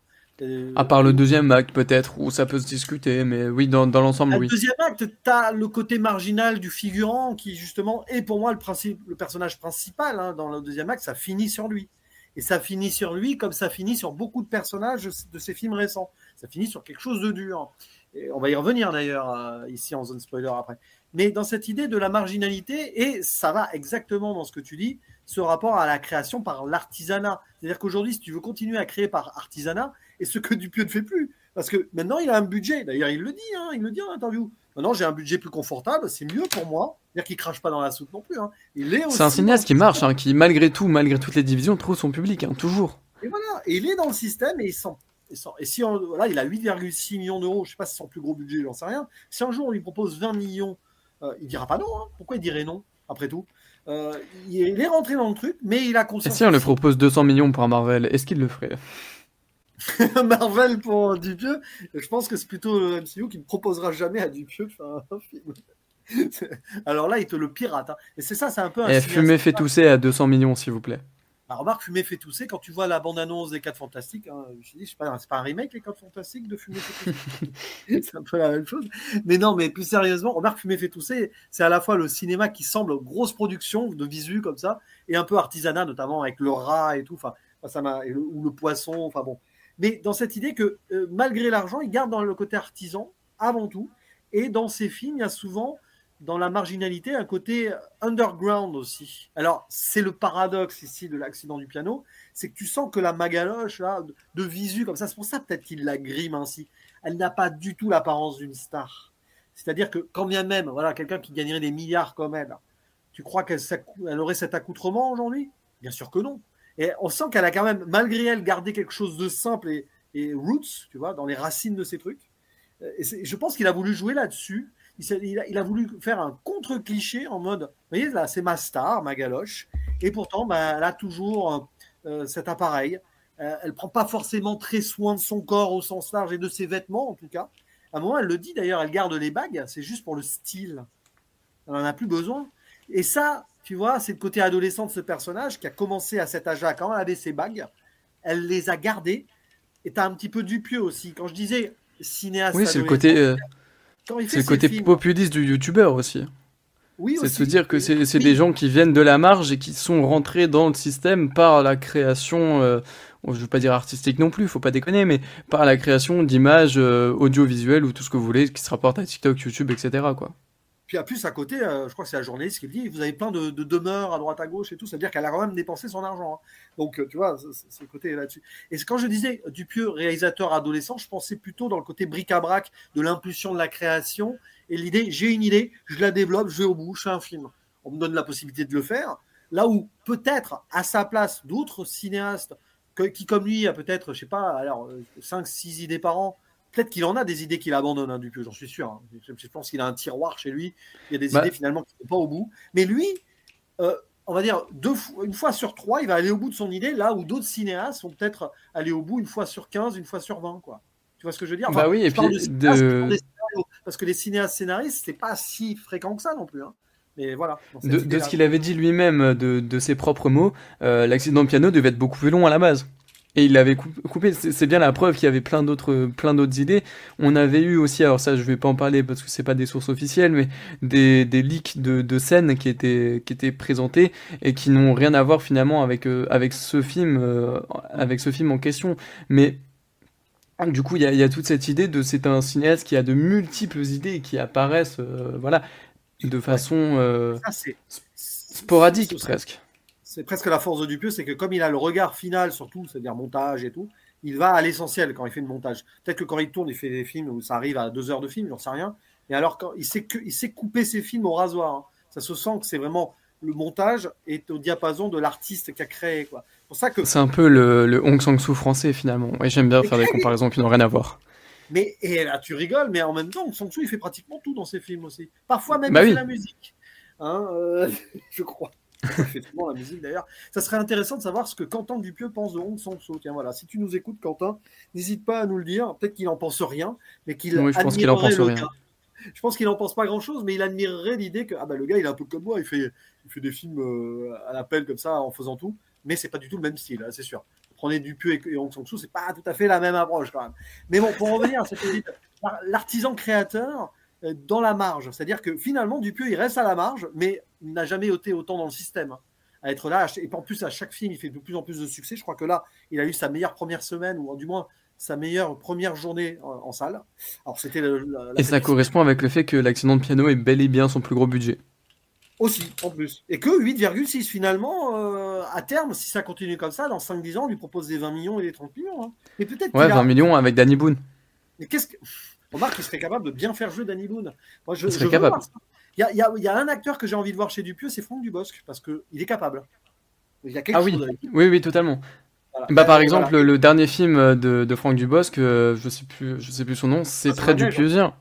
À part le Et deuxième acte, peut-être, où ça peut se discuter, mais oui, dans l'ensemble, le oui. deuxième acte, tu as le côté marginal du figurant qui, justement, est pour moi le personnage principal, hein, dans le deuxième acte. Ça finit sur lui. Et ça finit sur lui comme ça finit sur beaucoup de personnages de ces films récents. Ça finit sur quelque chose de dur. Et on va y revenir d'ailleurs ici en zone spoiler après. Mais dans cette idée de la marginalité, et ça va exactement dans ce que tu dis, ce rapport à la création par l'artisanat. C'est-à-dire qu'aujourd'hui, si tu veux continuer à créer par artisanat, et ce que Dupieux ne fait plus, parce que maintenant il a un budget, d'ailleurs il le dit, il le dit en interview. Maintenant j'ai un budget plus confortable, c'est mieux pour moi. C'est-à-dire qu'il crache pas dans la soupe non plus. Il est C'est un aussi cinéaste qui marche, qui malgré tout, malgré toutes les divisions, trouve son public, toujours. Et voilà, et il est dans le système et il sent. Et si voilà, il a 8,6 millions d'euros, je ne sais pas si c'est son plus gros budget, j'en sais rien. Si un jour on lui propose 20 millions, il ne dira pas non. Pourquoi il dirait non, après tout il est rentré dans le truc, mais il a conscience. Et si on lui propose 200 millions pour un Marvel, est-ce qu'il le ferait? Marvel pour Dupieux, je pense que c'est plutôt le MCU qui ne proposera jamais à Dupieux de faire un film. Alors là, il te le pirate. Et c'est ça, c'est un peu un. Et Fumer fait tousser à 200 millions, s'il vous plaît. Bah, remarque, Fumer fait tousser, quand tu vois la bande-annonce des 4 Fantastiques, je te dis, c'est pas un remake, les 4 Fantastiques de Fumer fait tousser. C'est un peu la même chose. Mais non, mais plus sérieusement, remarque, Fumer fait tousser, c'est à la fois le cinéma qui semble grosse production de visu comme ça, et un peu artisanat, notamment avec le rat et tout, ou le poisson, enfin bon. Mais dans cette idée que malgré l'argent, il garde dans le côté artisan avant tout, et dans ses films, il y a souvent dans la marginalité un côté underground aussi. Alors, c'est le paradoxe ici de l'accident du piano, c'est que tu sens que la magaloche là, de visu comme ça, c'est pour ça peut-être qu'il la grime ainsi, elle n'a pas du tout l'apparence d'une star. C'est-à-dire que quand bien même, voilà, quelqu'un qui gagnerait des milliards comme elle, tu crois qu'elle aurait cet accoutrement aujourd'hui? Bien sûr que non. Et on sent qu'elle a quand même, malgré elle, gardé quelque chose de simple et roots, tu vois, dans les racines de ces trucs. Et je pense qu'il a voulu jouer là-dessus. Il a voulu faire un contre-cliché en mode, vous voyez, là, c'est ma star, ma galoche, et pourtant, elle a toujours cet appareil. Elle ne prend pas forcément très soin de son corps au sens large et de ses vêtements, en tout cas. À un moment, elle le dit d'ailleurs, elle garde les bagues, c'est juste pour le style. Elle n'en a plus besoin. Et ça, tu vois, c'est le côté adolescent de ce personnage qui a commencé à cet âge-là, quand elle avait ses bagues, elle les a gardées. Et tu as un petit peu Dupieux aussi. Quand je disais cinéaste, oui, c'est le côté. C'est le côté films, populiste du youtubeur aussi. Oui, c'est aussi. de se dire que c'est des gens qui viennent de la marge et qui sont rentrés dans le système par la création, je ne veux pas dire artistique non plus, il faut pas déconner, mais par la création d'images audiovisuelles ou tout ce que vous voulez qui se rapporte à TikTok, YouTube, etc. quoi. Puis à plus à côté, je crois que c'est la journaliste qui le dit, vous avez plein de demeures à droite à gauche et tout, ça veut dire qu'elle a quand même dépensé son argent. Donc tu vois, c'est le côté là-dessus. Et quand je disais Dupieux, réalisateur adolescent, je pensais plutôt dans le côté bric-à-brac de l'impulsion de la création et l'idée, j'ai une idée, je la développe, je vais au bout, je fais un film. On me donne la possibilité de le faire. Là où peut-être à sa place d'autres cinéastes qui comme lui a peut-être, je sais pas, alors 5-6 idées par an, peut-être qu'il en a des idées qu'il abandonne, Dupieux, j'en suis sûr. Je pense qu'il a un tiroir chez lui. Il y a des idées finalement qui ne sont pas au bout. Mais lui, on va dire une fois sur 3, il va aller au bout de son idée, là où d'autres cinéastes vont peut-être aller au bout une fois sur 15, une fois sur 20. Quoi. Tu vois ce que je veux dire? Bah oui, et puis parce que les cinéastes scénaristes, c'est pas si fréquent que ça non plus. Mais voilà. De ce qu'il avait dit lui-même, de ses propres mots, l'accident de piano devait être beaucoup plus long à la base. Et il l'avait coupé, c'est bien la preuve qu'il y avait plein d'autres idées. On avait eu aussi, alors ça je vais pas en parler parce que c'est pas des sources officielles, mais des leaks de scènes qui étaient présentées et qui n'ont rien à voir finalement avec ce film en question. Mais du coup il y a toute cette idée c'est un cinéaste qui a de multiples idées qui apparaissent voilà de façon sporadique presque. C'est presque la force de Dupieux, c'est que comme il a le regard final sur tout, c'est-à-dire montage et tout, il va à l'essentiel quand il fait le montage. Peut-être que quand il tourne, il fait des films où ça arrive à 2 heures de film, j'en sais rien. Et alors, il sait couper ses films au rasoir. Ça se sent que c'est vraiment le montage est au diapason de l'artiste qui a créé. Quoi. Pour ça que... C'est un peu le Hong Sang-soo français finalement. Et j'aime bien faire des comparaisons qui n'ont rien à voir. Et là, tu rigoles, mais en même temps, Hong Sang-soo, il fait pratiquement tout dans ses films aussi. Parfois même, il fait la musique. Je crois. Il fait tellement la musique d'ailleurs. Ça serait intéressant de savoir ce que Quentin Dupieux pense de Hong Sang-soo. Tiens, voilà. Si tu nous écoutes, Quentin, n'hésite pas à nous le dire. Peut-être qu'il n'en pense rien, mais qu'il oui, je pense qu'il en pense rien. Gars. Je pense qu'il n'en pense pas grand-chose, mais il admirerait l'idée que le gars, il est un peu comme moi. Il fait des films à l'appel comme ça, en faisant tout. Mais c'est pas du tout le même style, c'est sûr. Prenez Dupieux et Hong Sang-soo, c'est pas tout à fait la même approche quand même. Mais bon, pour revenir à cette idée, l'artisan créateur dans la marge. C'est-à-dire que finalement, Dupieux, il reste à la marge, mais il n'a jamais été autant dans le système. À être là, et en plus, à chaque film, il fait de plus en plus de succès. Je crois que là, il a eu sa meilleure première semaine, ou du moins sa meilleure première journée en salle. Alors c'était la Et fête ça du cinéma correspond avec le fait que l'accident de piano est bel et bien son plus gros budget. aussi, en plus. Et que 8,6 finalement, à terme, si ça continue comme ça, dans 5-10 ans, on lui propose des 20 millions et des 30 millions. Hein. Mais peut-être Ouais, qu'il 20 a. millions avec Danny Boone. Mais qu'est-ce que. Remarque qu'il serait capable de bien faire jouer Danny Boone. Moi, Il je serait veux capable. voir ça. Il y a un acteur que j'ai envie de voir chez Dupieux, c'est Franck Dubosc, parce qu'il est capable. Il y a quelque Ah chose oui, avec lui. oui, oui, totalement. Voilà. Bah, par Voilà. exemple, le dernier film de Franck Dubosc, je sais plus son nom, c'est Ah, sur la très neige. Hein. dupieusien.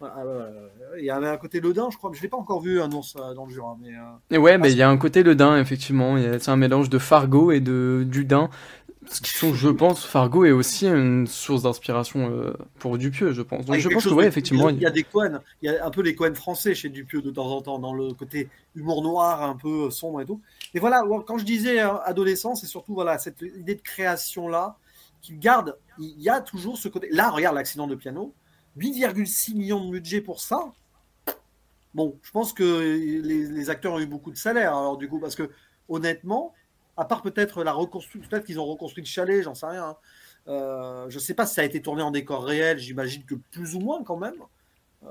Voilà, il y avait un côté Lodin, je crois, mais je ne l'ai pas encore vu, un ours dans le Jura. Mais, Et ouais, ah, mais il y a un côté Le Dain, effectivement. C'est un mélange de Fargo et du Dain. Ce qui sont, je pense, Fargo est aussi une source d'inspiration pour Dupieux, je pense. Donc il y a je quelque pense que chose ouais, de. effectivement. Il y a des Coen, il y a un peu les Coen français chez Dupieux de temps en temps, dans le côté humour noir, un peu sombre et tout. Et voilà, quand je disais adolescent, c'est surtout voilà, cette idée de création-là, qui garde, il y a toujours ce côté. Là, regarde l'accident de piano, 8,6 millions de budget pour ça. Bon, je pense que les acteurs ont eu beaucoup de salaire, alors du coup, parce que honnêtement, à part peut-être la reconstruction, peut-être qu'ils ont reconstruit le chalet, j'en sais rien. Hein. Je ne sais pas si ça a été tourné en décor réel, j'imagine que plus ou moins quand même. Euh,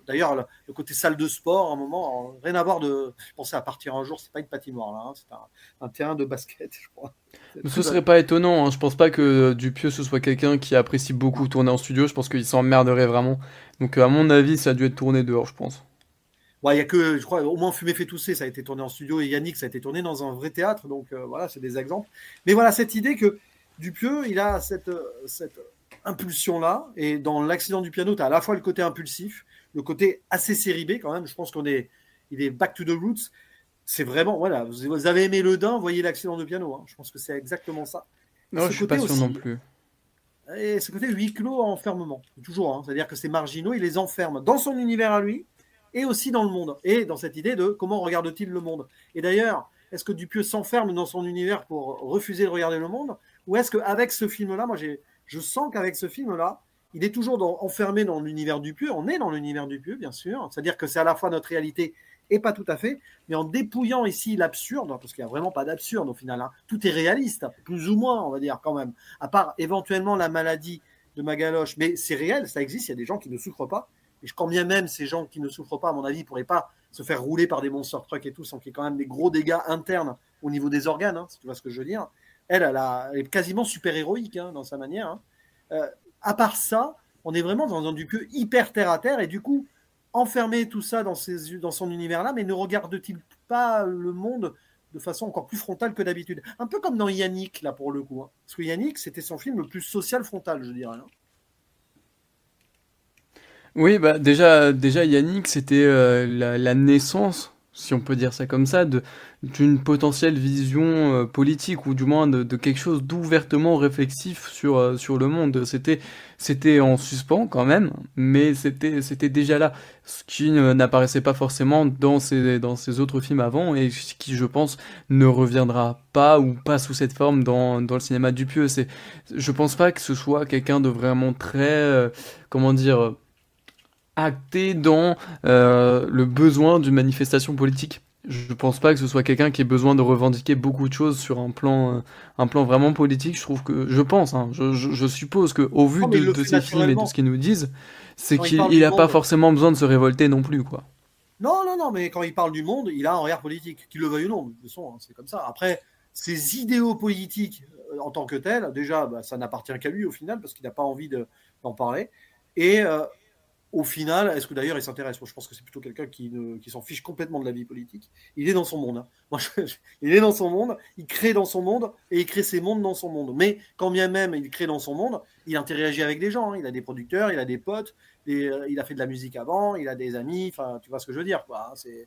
D'ailleurs, le côté salle de sport, à un moment, rien à voir de. Je pensais à partir un jour, c'est pas une patinoire là, hein, c'est un terrain de basket, je crois. C'est Mais ce très serait pas étonnant, hein. Je pense pas que Dupieux ce soit quelqu'un qui apprécie beaucoup tourner en studio. Je pense qu'il s'emmerderait vraiment. Donc à mon avis, ça a dû être tourné dehors, je pense. Ouais, il y a que, je crois, au moins Fumer fait tousser, ça a été tourné en studio, et Yannick, ça a été tourné dans un vrai théâtre, donc voilà, c'est des exemples. Mais voilà, cette idée que Dupieux, il a cette impulsion-là, et dans l'accident du piano, tu as à la fois le côté impulsif, le côté assez série B quand même, je pense il est back to the roots. C'est vraiment, voilà, vous avez aimé Le Dain, voyez l'accident de piano, hein, je pense que c'est exactement ça. Et Non, ce je suis pas côté sûr non aussi, plus. et ce côté huis clos enfermement, toujours, hein, c'est-à-dire que c'est marginaux, il les enferme dans son univers à lui, et aussi dans le monde, et dans cette idée de comment regarde-t-il le monde. Et d'ailleurs, est-ce que Dupieux s'enferme dans son univers pour refuser de regarder le monde, ou est-ce qu'avec ce film-là, je sens qu'avec ce film-là, il est toujours enfermé dans l'univers Dupieux, on est dans l'univers Dupieux, bien sûr, c'est-à-dire que c'est à la fois notre réalité et pas tout à fait, mais en dépouillant ici l'absurde, parce qu'il n'y a vraiment pas d'absurde au final, hein. Tout est réaliste, plus ou moins, on va dire quand même, à part éventuellement la maladie de Magaloche, mais c'est réel, ça existe, il y a des gens qui ne souffrent pas, et quand bien même ces gens qui ne souffrent pas, à mon avis, ne pourraient pas se faire rouler par des monster trucks et tout, sans qu'il y ait quand même des gros dégâts internes au niveau des organes, hein, si tu vois ce que je veux dire. Elle est quasiment super-héroïque hein, dans sa manière. Hein. À part ça, on est vraiment dans un Dupieux hyper terre-à-terre, et du coup, enfermer tout ça dans son univers-là, mais ne regarde-t-il pas le monde de façon encore plus frontale que d'habitude? Un peu comme dans Yannick, là, pour le coup. Hein. Parce que Yannick, c'était son film le plus social frontal, je dirais. Hein. Oui, bah déjà Yannick, c'était la naissance, si on peut dire ça comme ça, d'une potentielle vision politique ou du moins de quelque chose d'ouvertement réflexif sur le monde. C'était en suspens quand même, mais c'était déjà là, ce qui n'apparaissait pas forcément dans ces autres films avant et ce qui, je pense, ne reviendra pas ou pas sous cette forme dans le cinéma Dupieux. Je pense pas que ce soit quelqu'un de vraiment très, comment dire acté dans le besoin d'une manifestation politique. Je pense pas que ce soit quelqu'un qui ait besoin de revendiquer beaucoup de choses sur un plan vraiment politique. Je trouve que, je pense, hein, je suppose que au vu Non, mais il le de fait ces films et de ce naturellement. qu'ils nous disent, c'est Quand il qu'il parle il du a pas monde, forcément besoin de se révolter non plus, quoi. non, non, non, mais quand il parle du monde, il a un regard politique, qu'il le veuille ou non. De toute façon, hein, c'est comme ça. Après, ses idéaux politiques en tant que tels, déjà, bah, ça n'appartient qu'à lui au final, parce qu'il n'a pas envie d'en parler. Et au final, est-ce que d'ailleurs il s'intéresse? Moi, je pense que c'est plutôt quelqu'un qui s'en fiche complètement de la vie politique. Il est dans son monde. Hein. Moi, il est dans son monde, il crée dans son monde et il crée ses mondes dans son monde. Mais quand bien même il crée dans son monde, il interagit avec des gens. Hein. Il a des producteurs, il a des potes, il a fait de la musique avant, il a des amis. Enfin, tu vois ce que je veux dire, quoi. C'est,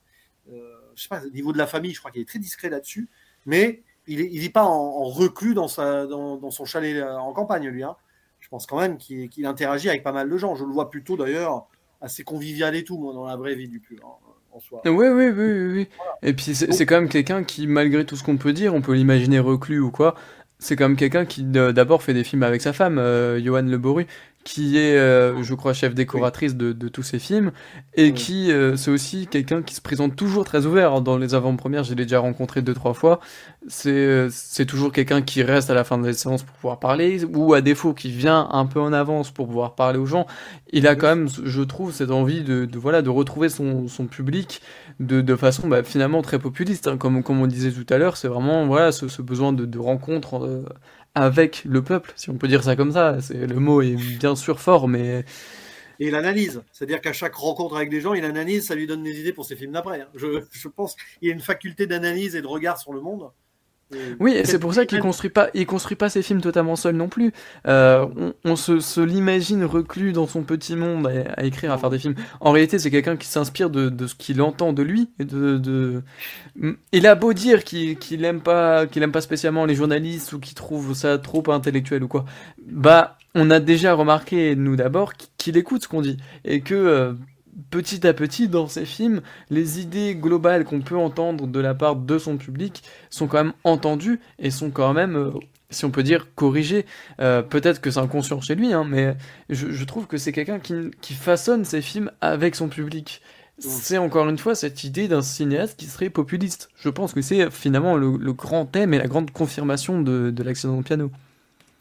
je sais pas, au niveau de la famille, je crois qu'il est très discret là-dessus. Mais il est pas en reclus dans son chalet en campagne, lui. Hein. Je pense quand même qu'il interagit avec pas mal de gens. Je le vois plutôt d'ailleurs assez convivial et tout, moi, dans la vraie vie du pur, hein, en soi. Oui, oui, oui, oui, oui. Et puis Donc, c'est quand même quelqu'un qui, malgré tout ce qu'on peut dire, on peut l'imaginer reclus ou quoi, c'est quand même quelqu'un qui d'abord fait des films avec sa femme, Yoann Le Boru, qui est, je crois, chef Oui, décoratrice de tous ces films, et oui, qui, c'est aussi quelqu'un qui se présente toujours très ouvert. Dans les avant-premières, je l'ai déjà rencontré deux, trois fois. C'est toujours quelqu'un qui reste à la fin de la séance pour pouvoir parler, ou à défaut, qui vient un peu en avance pour pouvoir parler aux gens. Il a bien quand sûr. même, je trouve, cette envie voilà, de retrouver son public de façon bah, finalement très populiste, hein. Comme on disait tout à l'heure, c'est vraiment voilà, ce besoin de rencontre avec le peuple, si on peut dire ça comme ça. Le mot est bien sûr fort, mais Et il analyse, c'est-à-dire qu'à chaque rencontre avec des gens, il analyse, ça lui donne des idées pour ses films d'après, hein. Je pense qu'il a une faculté d'analyse et de regard sur le monde. oui, et c'est Peut-être pour ça qu'il même. construit pas ses films totalement seul non plus. On se l'imagine reclus dans son petit monde à écrire, à faire des films. En réalité, c'est quelqu'un qui s'inspire de ce qu'il entend de lui. Il a beau dire qu'il aime pas spécialement les journalistes ou qu'il trouve ça trop intellectuel ou quoi. Bah, on a déjà remarqué, nous d'abord, qu'il écoute ce qu'on dit. Et que petit à petit, dans ses films, les idées globales qu'on peut entendre de la part de son public sont quand même entendues et sont quand même, si on peut dire, corrigées. Peut-être que c'est inconscient chez lui, hein, mais je trouve que c'est quelqu'un qui façonne ses films avec son public. C'est encore une fois cette idée d'un cinéaste qui serait populiste. Je pense que c'est finalement le grand thème et la grande confirmation de l'accident de piano.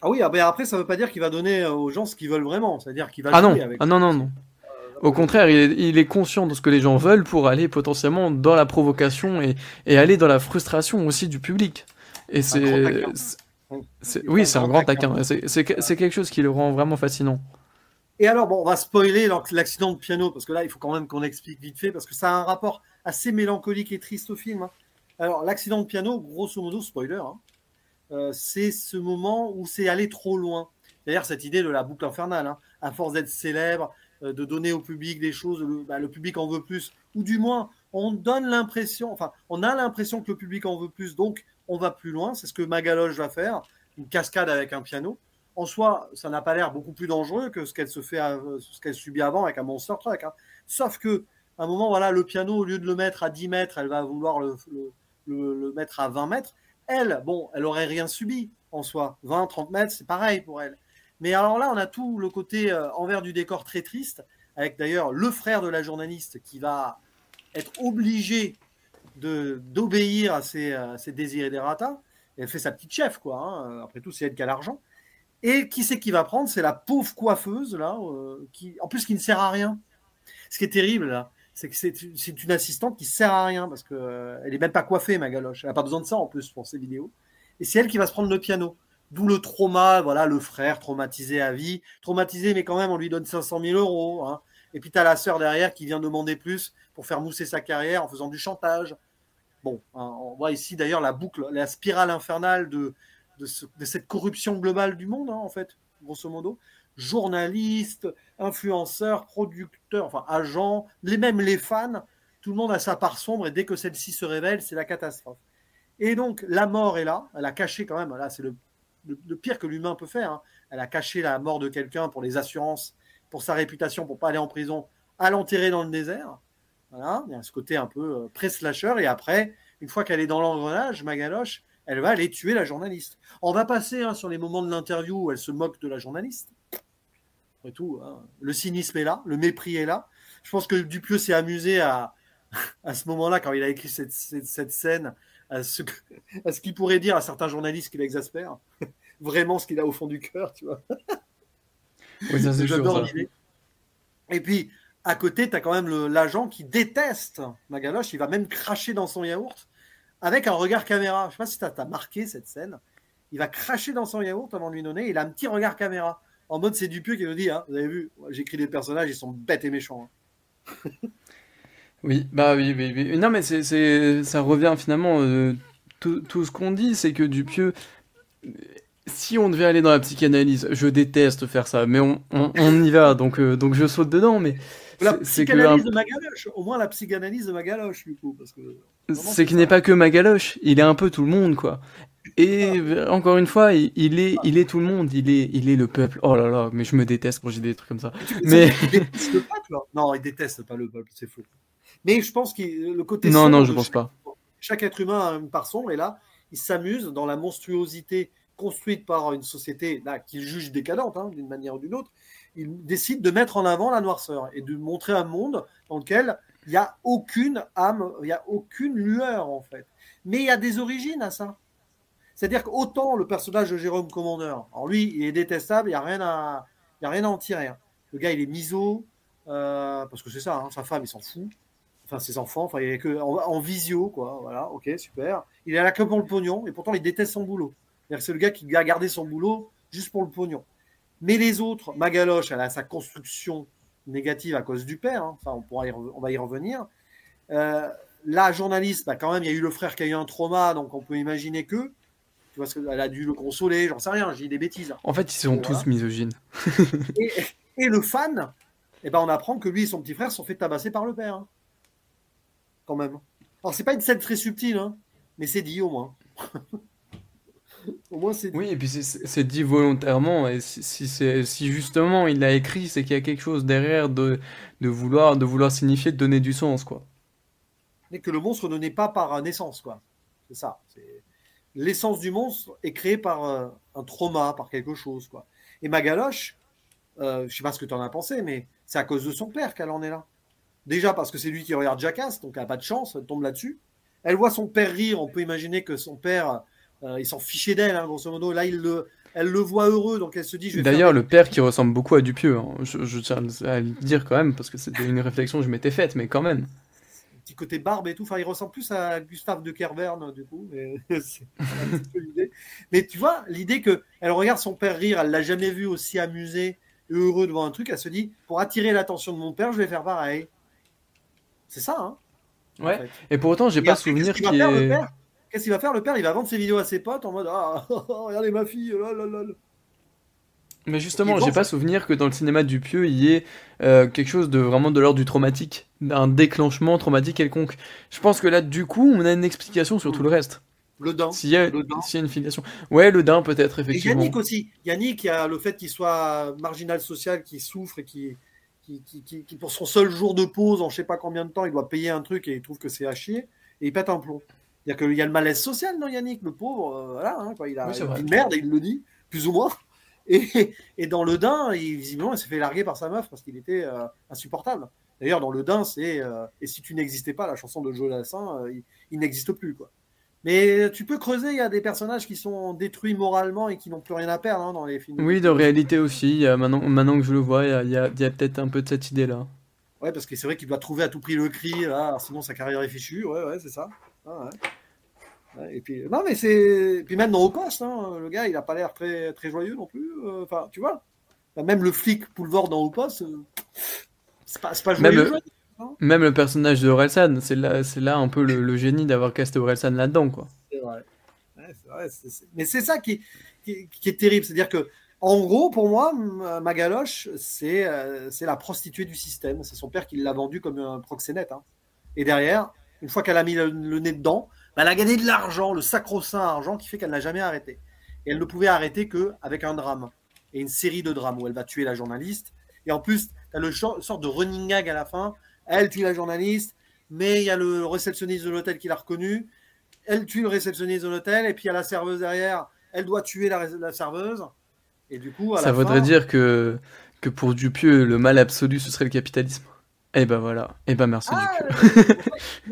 Ah oui, ah ben après, ça ne veut pas dire qu'il va donner aux gens ce qu'ils veulent vraiment, c'est-à-dire qu'il va Ah non, jouer avec ah ça non, non, aussi. non. Au contraire, il est conscient de ce que les gens veulent pour aller potentiellement dans la provocation et aller dans la frustration aussi du public. Et C'est un grand taquin. C'est oui, un c'est un grand grand taquin. taquin. C'est quelque chose qui le rend vraiment fascinant. Et alors, bon, on va spoiler l'accident de piano, parce que là, il faut quand même qu'on explique vite fait, parce que ça a un rapport assez mélancolique et triste au film, hein. Alors, l'accident de piano, grosso modo, spoiler, hein, c'est ce moment où c'est allé trop loin. C'est-à-dire cette idée de la boucle infernale, hein. À force d'être célèbre, de donner au public des choses, le public en veut plus, ou du moins, on donne l'impression, enfin, on a l'impression que le public en veut plus, donc on va plus loin. C'est ce que Magaloche va faire, une cascade avec un piano. En soi, ça n'a pas l'air beaucoup plus dangereux que ce qu'elle ce qu'elle subit avant avec un Monster Truck, hein. Sauf que, à un moment, voilà, le piano, au lieu de le mettre à 10 mètres, elle va vouloir le mettre à 20 mètres. Elle, bon, elle aurait rien subi en soi. 20, 30 mètres, c'est pareil pour elle. Mais alors là, on a tout le côté envers du décor très triste, avec d'ailleurs le frère de la journaliste qui va être obligé d'obéir à ses desiderata. Elle fait sa petite chef, quoi, hein. Après tout, c'est elle qui a l'argent. Et qui c'est qui va prendre? C'est la pauvre coiffeuse, là, en plus, qui ne sert à rien. Ce qui est terrible, là, c'est que c'est une assistante qui sert à rien, parce qu'elle est même pas coiffée, ma galoche. Elle n'a pas besoin de ça, en plus, pour ses vidéos. Et c'est elle qui va se prendre le piano. D'où le trauma, voilà, le frère traumatisé à vie. Traumatisé, mais quand même, on lui donne 500 000 euros, hein. Et puis, tu as la sœur derrière qui vient demander plus pour faire mousser sa carrière en faisant du chantage. Bon, hein, on voit ici d'ailleurs la boucle, la spirale infernale de cette corruption globale du monde, hein, en fait, grosso modo. Journalistes, influenceurs, producteurs, enfin agents, même les fans, tout le monde a sa part sombre et dès que celle-ci se révèle, c'est la catastrophe. Et donc la mort est là, elle a caché quand même, là c'est le pire que l'humain peut faire, hein. Elle a caché la mort de quelqu'un pour les assurances, pour sa réputation, pour pas aller en prison, à l'enterrer dans le désert. Voilà, il y a ce côté un peu pré-slasher. Et après, une fois qu'elle est dans l'engrenage, Magaloche, elle va aller tuer la journaliste. On va passer, hein, sur les moments de l'interview où elle se moque de la journaliste. Après tout, hein, le cynisme est là, le mépris est là. Je pense que Dupieux s'est amusé à ce moment-là, quand il a écrit cette scène, à ce qu'il pourrait dire à certains journalistes qui l'exaspèrent. Vraiment ce qu'il a au fond du cœur, tu vois. Oui, ça c'est sûr, J'adore ça. l'idée. Et puis, à côté, tu as quand même l'agent qui déteste Magaloche. Il va même cracher dans son yaourt avec un regard caméra. Je ne sais pas si tu as marqué cette scène. Il va cracher dans son yaourt avant de lui donner. Il a un petit regard caméra. En mode, c'est Dupieux qui nous dit, hein, vous avez vu, j'écris des personnages, ils sont bêtes et méchants, hein. Oui, bah oui, oui, oui. Non, mais ça revient finalement. Tout ce qu'on dit, c'est que Dupieux, si on devait aller dans la psychanalyse, je déteste faire ça, mais on y va, donc je saute dedans, mais La c'est que psychanalyse de Magaloche. Au moins la psychanalyse de Magaloche, du coup. Parce que vraiment, c'est c'est qu'il n'est ça. pas que Magaloche, il est un peu tout le monde, quoi. Et encore une fois, il est tout le monde, il est le peuple. Oh là là, mais je me déteste quand j'ai des trucs comme ça. Ça veut Mais dire qu'il déteste le peuple, là. Non, il déteste pas le peuple, c'est faux. Mais je pense que le côté non, non, sombre je de pense pas. chaque être humain a une part sombre, et là, il s'amuse dans la monstruosité construite par une société là, qu'il juge décadente, hein, d'une manière ou d'une autre. il décide de mettre en avant la noirceur et de montrer un monde dans lequel il n'y a aucune âme, il n'y a aucune lueur, en fait. Mais il y a des origines à ça. C'est-à-dire qu'autant le personnage de Jérôme Commandeur, alors lui, il est détestable, il n'y a rien à, il y a rien à en tirer. Hein. Le gars, il est miso, parce que c'est ça, hein, sa femme, il s'en fout. Enfin, ses enfants, enfin, il est que en visio, quoi. Voilà, ok, super. Il est là que pour le pognon, et pourtant, il déteste son boulot. C'est le gars qui a gardé son boulot juste pour le pognon. Mais les autres, Magaloche, elle a sa construction négative à cause du père, hein. Enfin, on va y revenir. La journaliste, bah, quand même, il y a eu le frère qui a eu un trauma, donc on peut imaginer que, tu vois, elle a dû le consoler, j'en sais rien, j'ai dit des bêtises. Hein. En fait, ils sont Et, tous voilà. misogynes. et, et le fan, eh ben, on apprend que lui et son petit frère sont fait tabasser par le père, hein, quand même. Alors, c'est pas une scène très subtile, hein, mais c'est dit au moins. Au moins, c'est Oui, dit. et puis c'est dit volontairement, et si justement il l'a écrit, c'est qu'il y a quelque chose derrière de vouloir signifier, de donner du sens, quoi. Mais que le monstre ne naît pas par naissance, quoi. C'est ça. L'essence du monstre est créée par un trauma, par quelque chose, quoi. Et Magaloche, je sais pas ce que tu en as pensé, mais c'est à cause de son père qu'elle en est là. Déjà parce que c'est lui qui regarde Jackass, donc elle n'a pas de chance, elle tombe là-dessus. Elle voit son père rire, on peut imaginer que son père, il s'en fichait d'elle, hein, grosso modo. Là, elle le voit heureux, donc elle se dit, je vais faire D'ailleurs, des le père qui ressemble beaucoup à Dupieux, hein. Je tiens à le dire quand même, parce que c'était une réflexion que je m'étais faite, mais quand même. petit côté barbe et tout. Enfin, il ressemble plus à Gustave de Kervern, du coup. Mais c'est un petit peu l'idée. Mais tu vois, l'idée qu'elle regarde son père rire, elle l'a jamais vu aussi amusé et heureux devant un truc, elle se dit, pour attirer l'attention de mon père, je vais faire pareil. C'est ça, hein, en Ouais, fait. et pourtant, j'ai Et pas après, qu'est-ce souvenir qu'il va qu'il y faire, le ait... père? Qu'est-ce qu'il va faire, le père? Il va vendre ses vidéos à ses potes en mode, ah, regardez ma fille, là, là, là. Mais Donc, il justement, j'ai vend pas ça. souvenir que dans le cinéma de Dupieux, il y ait quelque chose de vraiment de l'ordre du traumatique, d'un déclenchement traumatique quelconque. Je pense que là, du coup, on a une explication sur tout le reste. Le dent. S'il y a, Le dent. s'il y a une filiation. Ouais, le daim peut-être, Et Yannick effectivement. aussi. Yannick, il y a le fait qu'il soit marginal social, qu'il souffre et qui, pour son seul jour de pause, en je sais pas combien de temps, il doit payer un truc et il trouve que c'est à chier, et il pète un plomb. Il y a le malaise social dans Yannick, le pauvre, voilà, hein, quoi, Oui, il c'est a vrai. dit merde et il le dit, plus ou moins. Et dans le Dain, visiblement, il s'est fait larguer par sa meuf parce qu'il était insupportable. D'ailleurs, dans le Dain, c'est et si tu n'existais pas, la chanson de Joe Dassin, il n'existe plus, quoi. Mais tu peux creuser, il y a des personnages qui sont détruits moralement et qui n'ont plus rien à perdre, hein, dans les films de Oui, dans Dupieux aussi. réalité aussi, maintenant que je le vois, il y a peut-être un peu de cette idée-là. Ouais, parce que c'est vrai qu'il doit trouver à tout prix le cri, là, sinon sa carrière est fichue. Ouais, ouais, c'est ça. Ah, ouais. Ouais, et puis, non, mais c'est. Puis même dans Au Poste, hein, le gars, il a pas l'air très, très joyeux non plus. Enfin, tu vois. Même le flic Poulvord dans Au Poste, c'est pas Même, joyeux, joyeux. Hein. même le personnage de Orelsan, c'est là un peu le génie d'avoir casté Orelsan là-dedans, quoi. C'est vrai. Ouais, c'est vrai, mais c'est ça qui est terrible. C'est-à-dire que, en gros, pour moi, Magaloche, c'est la prostituée du système. C'est son père qui l'a vendue comme un proxénète. Hein. Et derrière, une fois qu'elle a mis le nez dedans, bah, elle a gagné de l'argent, le sacro-saint argent qui fait qu'elle n'a jamais arrêté. Et elle ne pouvait arrêter qu'avec un drame. Et une série de drames où elle va tuer la journaliste. Et en plus, tu as le sorte de running gag à la fin. Elle tue la journaliste, mais il y a le réceptionniste de l'hôtel qui l'a reconnue. Elle tue le réceptionniste de l'hôtel, et puis il y a la serveuse derrière. Elle doit tuer la serveuse. Et du coup, à Ça la voudrait fin, dire que pour Dupieux, le mal absolu, ce serait le capitalisme. Eh ben voilà. Eh ben merci ah, Dupieux.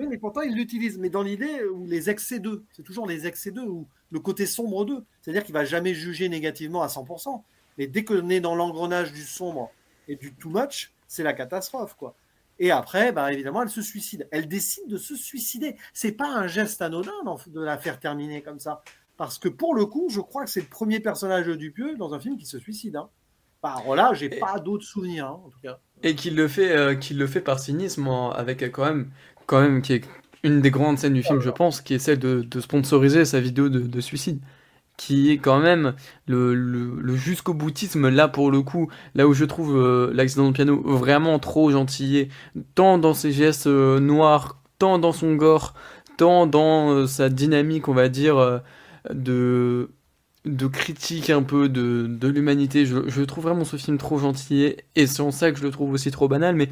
mais pourtant ils l'utilisent. Mais dans l'idée où les excès d'eux, c'est toujours les excès d'eux, ou le côté sombre d'eux. C'est-à-dire qu'il va jamais juger négativement à 100%. Mais dès qu'on est dans l'engrenage du sombre et du too much, c'est la catastrophe, quoi. Et après, bah, évidemment, elle se suicide. Elle décide de se suicider. C'est pas un geste anodin de la faire terminer comme ça. Parce que pour le coup, je crois que c'est le premier personnage de Dupieux dans un film qui se suicide. Hein. Bah, alors là, j'ai Et, pas d'autres souvenirs, hein, en tout cas. et qu'il le fait par cynisme, avec quand même, qui est une des grandes scènes du film, je pense, qui est celle de sponsoriser sa vidéo de suicide. Qui est quand même le jusqu'au boutisme là pour le coup, là où je trouve l'accident de piano vraiment trop gentillé, tant dans ses gestes noirs, tant dans son gore, tant dans sa dynamique, on va dire, de, de critique un peu de l'humanité. Je trouve vraiment ce film trop gentil et c'est en ça que je le trouve aussi trop banal, mais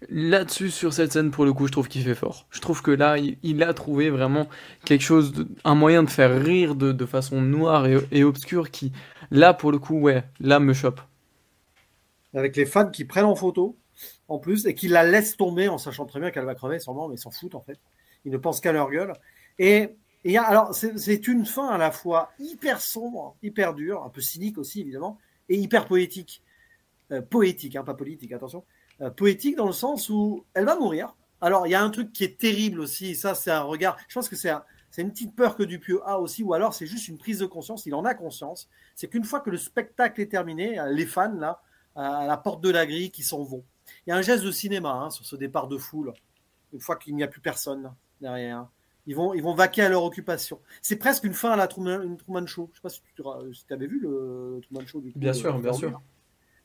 là-dessus, sur cette scène, pour le coup, je trouve qu'il fait fort. Je trouve que là, il a trouvé vraiment quelque chose, un moyen de faire rire de façon noire et obscure qui, là, pour le coup, ouais, là, me chope. avec les fans qui prennent en photo, en plus, et qui la laissent tomber en sachant très bien qu'elle va crever, sûrement, mais ils s'en foutent, en fait. Ils ne pensent qu'à leur gueule. Alors, c'est une fin à la fois hyper sombre, hyper dure, un peu cynique aussi, évidemment, et hyper poétique. Poétique, hein, pas politique, attention. Poétique dans le sens où elle va mourir. Alors, il y a un truc qui est terrible aussi, et ça, c'est un regard. Je pense que c'est une petite peur que Dupieux a aussi, ou alors c'est juste une prise de conscience, il en a conscience. C'est qu'une fois que le spectacle est terminé, les fans, là, à la porte de la grille, qui s'en vont. Il y a un geste de cinéma hein, sur ce départ de foule, une fois qu'il n'y a plus personne là, derrière. Ils vont vaquer à leur occupation. C'est presque une fin à la Truman Show. Je ne sais pas si tu avais vu le Truman Show du coup Bien sûr, bien aujourd'hui. sûr.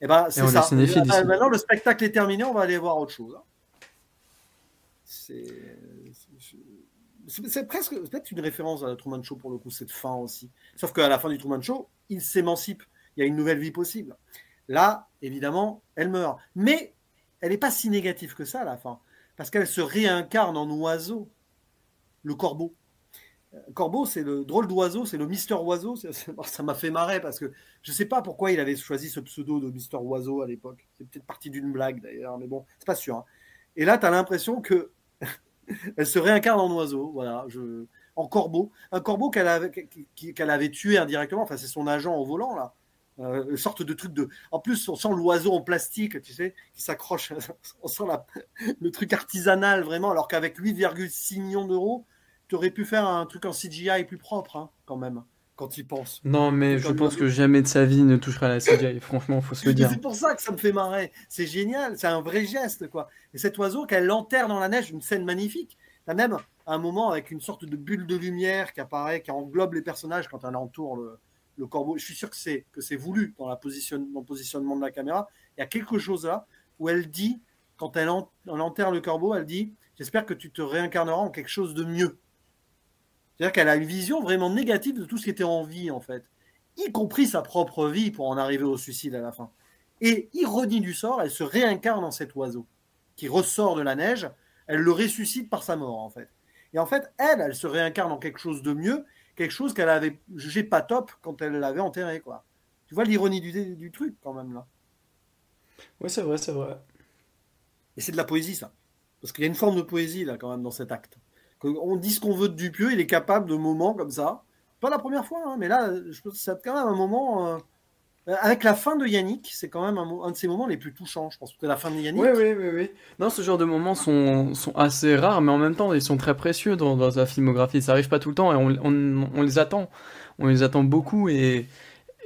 Eh ben, Et c'est on est ça. cinéphile ici. Maintenant, le spectacle est terminé, on va aller voir autre chose. Hein. C'est presque peut-être une référence à la Truman Show pour le coup, cette fin aussi. Sauf qu'à la fin du Truman Show, il s'émancipe. Il y a une nouvelle vie possible. Là, évidemment, elle meurt. Mais elle n'est pas si négative que ça à la fin. Parce qu'elle se réincarne en oiseau, le corbeau. Corbeau, c'est le drôle d'oiseau, c'est le Mister Oiseau. Ça m'a fait marrer parce que je ne sais pas pourquoi il avait choisi ce pseudo de Mister Oiseau à l'époque. C'est peut-être parti d'une blague d'ailleurs, mais bon, c'est pas sûr. Hein. Et là, tu as l'impression que elle se réincarne en oiseau, voilà, en corbeau. Un corbeau qu'elle avait tué indirectement, enfin, c'est son agent au volant, là. Une sorte de truc de. En plus, on sent l'oiseau en plastique, tu sais, qui s'accroche. On sent le truc artisanal, vraiment, alors qu'avec 8,6 millions d'euros, tu aurais pu faire un truc en CGI plus propre, hein, quand même, quand tu y penses. Non, mais Donc, je un pense que oiseau. jamais de sa vie ne touchera à la CGI. Franchement, faut se le Mais dire. c'est pour ça que ça me fait marrer. C'est génial, c'est un vrai geste, quoi. Et cet oiseau, qu'elle l'enterre dans la neige, une scène magnifique. T'as même un moment avec une sorte de bulle de lumière qui apparaît, qui englobe les personnages quand elle entoure le corbeau. Je suis sûr que c'est voulu dans dans le positionnement de la caméra. Il y a quelque chose là où elle dit, quand elle enterre le corbeau, elle dit j'espère que tu te réincarneras en quelque chose de mieux. C'est-à-dire qu'elle a une vision vraiment négative de tout ce qui était en vie, en fait, y compris sa propre vie pour en arriver au suicide à la fin. Et ironie du sort, elle se réincarne en cet oiseau qui ressort de la neige, elle le ressuscite par sa mort, en fait. Et en fait, elle se réincarne en quelque chose de mieux, quelque chose qu'elle avait jugé pas top quand elle l'avait enterré, quoi. Tu vois l'ironie du truc, quand même, là. Ouais, c'est vrai, c'est vrai. Et c'est de la poésie, ça. Parce qu'il y a une forme de poésie, là, quand même, dans cet acte. On dit ce qu'on veut de Dupieux, il est capable de moments comme ça. Pas la première fois, hein, mais là, je pense que c'est quand même un moment. Avec la fin de Yannick, c'est quand même un de ces moments les plus touchants, je pense. Que la fin de Oui, Yannick, oui, oui, oui. Non, ce genre de moments sont assez rares, mais en même temps, ils sont très précieux dans sa filmographie. Ça arrive pas tout le temps et on les attend. On les attend beaucoup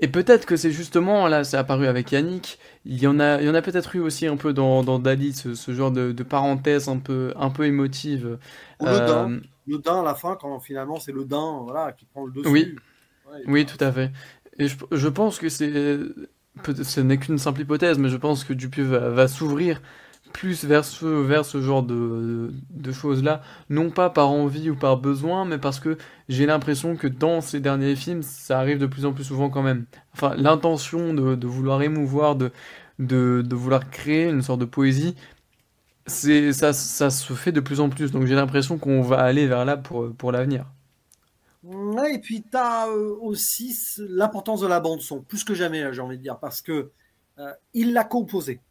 et peut-être que c'est justement, là, c'est apparu avec Yannick. Il y en a peut-être eu aussi un peu dans Dali, ce genre de parenthèse un peu émotive. ou Euh, le daim à la fin, quand finalement c'est le daim voilà, qui prend le oui, dessus. Ouais, oui, tout à fait. Et je pense que ce n'est qu'une simple hypothèse, mais je pense que Dupieux va s'ouvrir plus vers ce genre de choses-là, non pas par envie ou par besoin, mais parce que j'ai l'impression que dans ces derniers films, ça arrive de plus en plus souvent quand même. Enfin, l'intention de vouloir émouvoir, de vouloir créer une sorte de poésie, ça se fait de plus en plus. Donc j'ai l'impression qu'on va aller vers là pour l'avenir. Ouais, et puis tu as aussi l'importance de la bande son, plus que jamais, là, j'ai envie de dire, parce que il l'a composé.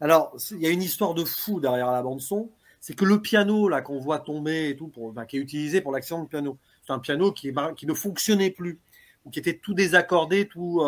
Alors, il y a une histoire de fou derrière la bande son, c'est que le piano là qu'on voit tomber et tout, qui est utilisé pour l'accident de piano, c'est un piano qui ne fonctionnait plus, ou qui était tout désaccordé, tout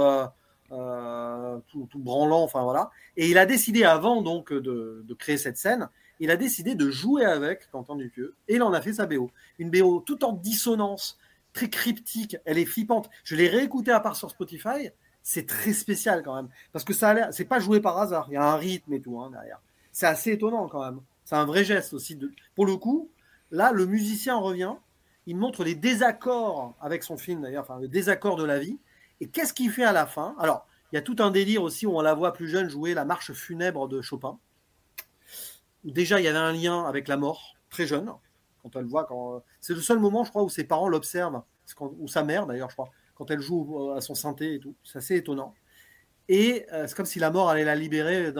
branlant, enfin voilà. Et il a décidé, avant donc de créer cette scène, il a décidé de jouer avec Quentin Dupieux, et il en a fait sa BO. Une BO tout en dissonance, très cryptique, elle est flippante. Je l'ai réécoutée à part sur Spotify, c'est très spécial quand même. Parce que ça a l'air, c'est pas joué par hasard. Il y a un rythme et tout hein, derrière. C'est assez étonnant quand même. C'est un vrai geste aussi. Pour le coup, là, le musicien revient. Il montre les désaccords avec son film d'ailleurs, enfin le désaccord de la vie. Et qu'est-ce qu'il fait à la fin? Alors, il y a tout un délire aussi où on la voit plus jeune jouer la marche funèbre de Chopin. Déjà, il y avait un lien avec la mort, très jeune. Quand elle voit, c'est le seul moment, je crois, où ses parents l'observent, ou sa mère d'ailleurs, je crois, quand elle joue à son synthé et tout. C'est assez étonnant. Et c'est comme si la mort allait la libérer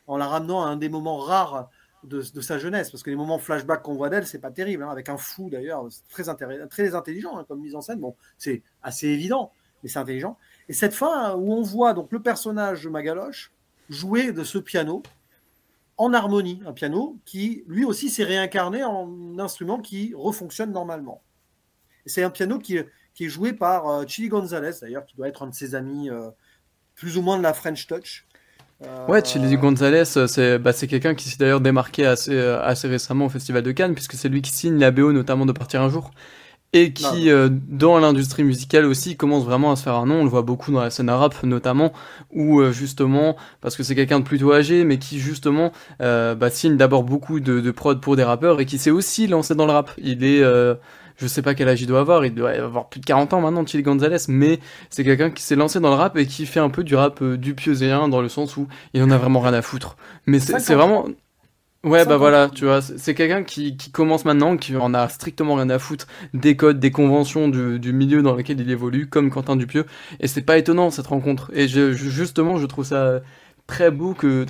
en la ramenant à un des moments rares de sa jeunesse. Parce que les moments flashback qu'on voit d'elle, c'est pas terrible. Hein, avec un fou d'ailleurs, c'est très intelligent hein, comme mise en scène. Bon, c'est assez évident, mais c'est intelligent. Et cette fin où on voit donc le personnage de Magaloche jouer de ce piano en harmonie, un piano qui, lui aussi, s'est réincarné en instrument qui refonctionne normalement. Et c'est un piano qui est joué par Chili Gonzalez, d'ailleurs, qui doit être un de ses amis, plus ou moins de la French Touch. Ouais, Chili Gonzalez, c'est quelqu'un qui s'est d'ailleurs démarqué assez récemment au Festival de Cannes, puisque c'est lui qui signe la BO notamment de Partir un jour. Et qui, dans l'industrie musicale aussi, commence vraiment à se faire un nom. On le voit beaucoup dans la scène rap, notamment, où justement, parce que c'est quelqu'un de plutôt âgé, mais qui justement signe d'abord beaucoup de prod pour des rappeurs, et qui s'est aussi lancé dans le rap. Il est, je sais pas quel âge il doit avoir plus de 40 ans maintenant, Chili Gonzalez, mais c'est quelqu'un qui s'est lancé dans le rap et qui fait un peu du rap du pieuséen, dans le sens où il en a vraiment rien à foutre. Mais c'est vraiment... Ouais, bah voilà, tu vois, c'est quelqu'un qui commence maintenant, qui en a strictement rien à foutre des codes, des conventions du milieu dans lequel il évolue, comme Quentin Dupieux, et c'est pas étonnant cette rencontre. Et justement, je trouve ça très beau que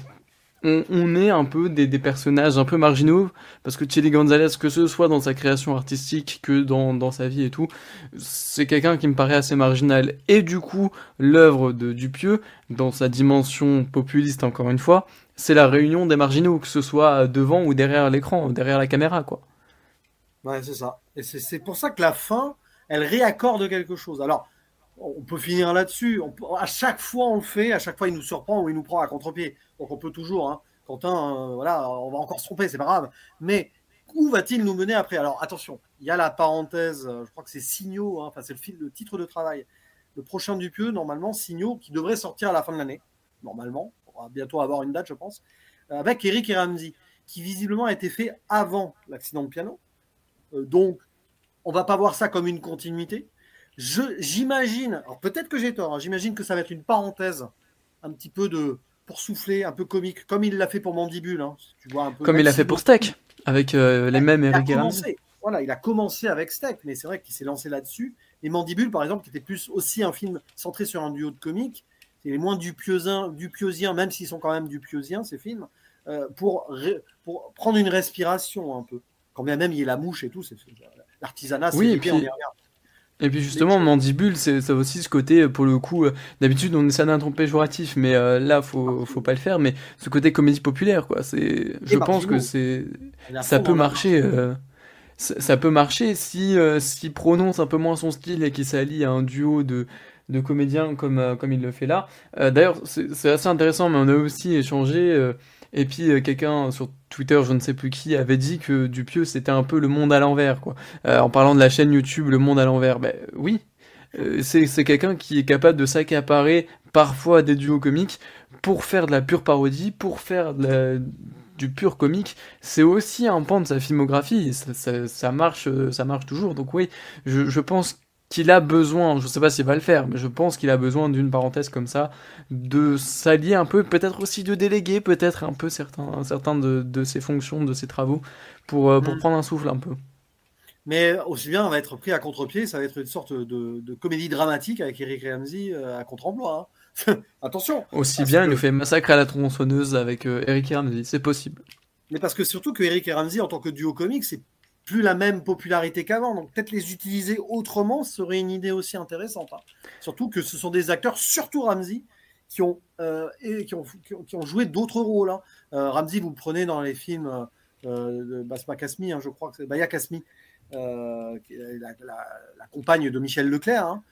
on ait un peu des personnages un peu marginaux, parce que Chili Gonzalez, que ce soit dans sa création artistique que dans sa vie et tout, c'est quelqu'un qui me paraît assez marginal. Et du coup, l'œuvre de Dupieux, dans sa dimension populiste encore une fois, c'est la réunion des marginaux, que ce soit devant ou derrière l'écran, derrière la caméra, quoi. Ouais, c'est ça. Et c'est pour ça que la fin, elle réaccorde quelque chose. Alors, on peut finir là-dessus. À chaque fois, on le fait. À chaque fois, il nous surprend ou il nous prend à contre-pied. Donc, on peut toujours. Hein. Quentin, voilà, on va encore se tromper, c'est pas grave. Mais où va-t-il nous mener après? Alors, attention, il y a la parenthèse. Je crois que c'est Signaux. Hein, enfin, c'est le titre de travail. Le prochain Dupieux, normalement, Signaux, qui devrait sortir à la fin de l'année. Normalement. On va bientôt avoir une date, je pense. Avec Eric et Ramsey, qui visiblement a été fait avant l'accident de piano. Donc, on va pas voir ça comme une continuité. J'imagine, alors peut-être que j'ai tort, hein, j'imagine que ça va être une parenthèse, un petit peu pour souffler, un peu comique, comme il l'a fait pour Mandibule. Hein, tu vois un peu. Comme il a fait pour Steak, avec les mêmes Eric et Ramsey. Voilà, il a commencé avec Steak, mais c'est vrai qu'il s'est lancé là-dessus. Et Mandibule, par exemple, qui était plus aussi un film centré sur un duo de comiques, c'est moins dupieusien, même s'ils sont quand même dupieusiens, ces films, pour prendre une respiration un peu. Quand bien même il y a la mouche et tout, l'artisanat, c'est Oui, l'idée, on y regarde. et puis justement, Mandibule, ça a aussi ce côté, pour le coup, d'habitude on essaie d'un ton péjoratif, mais là, faut pas le faire, mais ce côté comédie populaire, quoi. Je pense que ça peut marcher. Ça peut marcher si s'il prononce un peu moins son style et qu'il s'allie à un duo de comédiens comme il le fait là. D'ailleurs, c'est assez intéressant, mais on a aussi échangé. Et puis quelqu'un sur Twitter, je ne sais plus qui, avait dit que Dupieux c'était un peu le monde à l'envers, quoi. En parlant de la chaîne YouTube Le Monde à l'envers. Ben oui, c'est quelqu'un qui est capable de s'accaparer parfois des duos comiques pour faire de la pure parodie, pour faire du pur comique. C'est aussi un pan de sa filmographie. Ça marche, ça marche toujours. Donc oui, je pense qu'il a besoin, je sais pas s'il va le faire, mais je pense qu'il a besoin d'une parenthèse comme ça, de s'allier un peu, peut-être aussi de déléguer peut-être un peu certains de ses fonctions, de ses travaux, pour prendre un souffle un peu. Mais aussi bien, on va être pris à contre-pied, ça va être une sorte de comédie dramatique avec Eric Ramsey à contre-emploi. Hein. Attention. Aussi bien, il nous fait Massacre à la tronçonneuse avec Eric et Ramsey, c'est possible. Mais parce que surtout que Eric et Ramsey, en tant que duo comique, c'est plus la même popularité qu'avant. Donc peut-être les utiliser autrement serait une idée aussi intéressante. Hein. Surtout que ce sont des acteurs, surtout Ramsey, qui ont joué d'autres rôles. Hein. Ramsey, vous le prenez dans les films de Basma Kasmi, hein, je crois que c'est Baya Kasmi, la compagne de Michel Leclerc. Hein.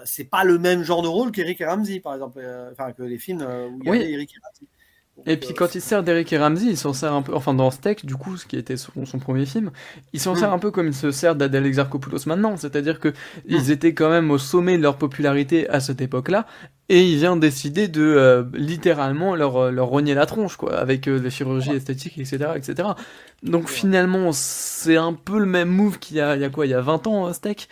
C'est pas le même genre de rôle qu'Eric et Ramsey, par exemple, que les films où il y avait Eric et Ramsey. Et puis quand il sert d'Eric et Ramsey, il s'en sert un peu, enfin dans Steak, du coup, ce qui était son premier film, il s'en sert un peu comme il se sert d'Adèle Exarchopoulos maintenant, c'est-à-dire que ils étaient quand même au sommet de leur popularité à cette époque-là, et il vient décider de littéralement leur rogner la tronche, quoi, avec les chirurgies esthétiques, etc., etc. Donc finalement, c'est un peu le même move qu'il y a quoi, il y a 20 ans, Steak.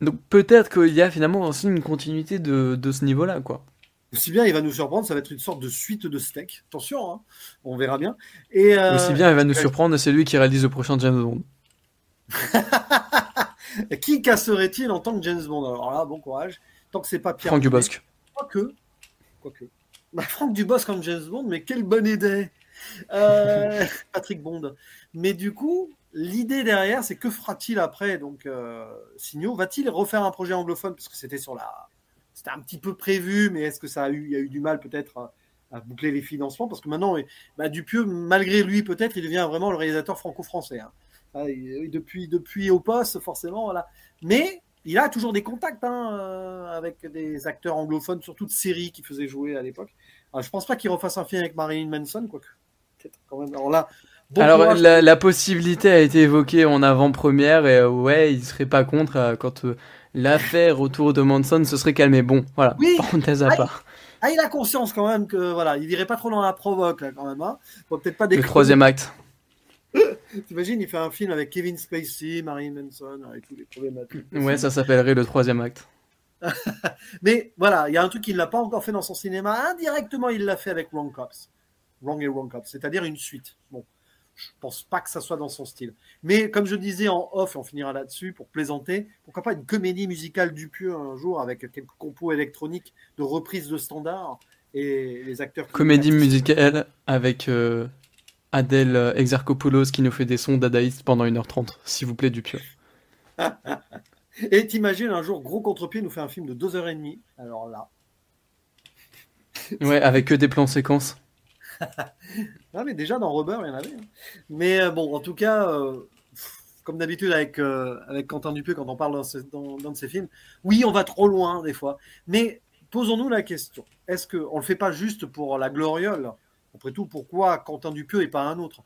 Donc peut-être qu'il y a finalement aussi une continuité de ce niveau-là, quoi. Aussi bien, il va nous surprendre, ça va être une sorte de suite de Steak. Attention, hein, on verra bien. Et aussi bien, il va nous surprendre, c'est lui qui réalise le prochain James Bond. Qui casserait-il en tant que James Bond? Alors là, bon courage. Tant que c'est pas Pierre. Franck Dubosc. Quoique. Bah, Franck Dubosc comme James Bond, mais quelle bonne idée. Patrick Bond. Mais du coup, l'idée derrière, c'est que fera-t-il après? Donc, Signaux, va-t-il refaire un projet anglophone? Parce que c'était un petit peu prévu, mais est-ce que il y a eu du mal peut-être à boucler les financements, parce que maintenant, Dupieux, malgré lui peut-être, il devient vraiment le réalisateur franco-français. Hein. Depuis au poste, forcément, voilà. Mais il a toujours des contacts avec des acteurs anglophones, surtout de séries qu'il faisait jouer à l'époque. Je pense pas qu'il refasse un film avec Marilyn Manson, quoique. Peut-être quand même. Alors là, bon Alors courage. la possibilité a été évoquée en avant-première et ouais, il serait pas contre quand l'affaire autour de Manson se serait calmée. Bon, voilà, Oui, parenthèse à part. il a conscience quand même que voilà, il irait pas trop dans la provoque là, quand même. Hein. Faut peut-être pas Le déconner. troisième acte. T'imagines, il fait un film avec Kevin Spacey, Marilyn Manson, avec tous les problématiques. Ouais, ça s'appellerait le troisième acte. Mais voilà, il y a un truc qu'il n'a pas encore fait dans son cinéma. Indirectement, il l'a fait avec Wrong Cops. Wrong et Wrong Cops, c'est-à-dire une suite. Bon, je pense pas que ça soit dans son style. Mais comme je disais en off, et on finira là-dessus pour plaisanter, pourquoi pas une comédie musicale Dupieux un jour avec quelques compos électroniques de reprises de standards et les acteurs qui Comédie musicale avec Adèle Exarchopoulos qui nous fait des sons dadaïstes pendant 1h30, s'il vous plaît, Dupieux. Et t'imagines un jour, Gros Contre-Pied nous fait un film de 2h30. Alors là. Ouais, avec que des plans séquences. Ah, mais déjà dans Rubber, il y en avait. Hein. Mais bon, en tout cas, comme d'habitude avec Quentin Dupieux, quand on parle dans de ses films, oui, on va trop loin des fois. Mais posons-nous la question. Est-ce qu'on ne le fait pas juste pour la gloriole? Après tout, pourquoi Quentin Dupieux et pas un autre?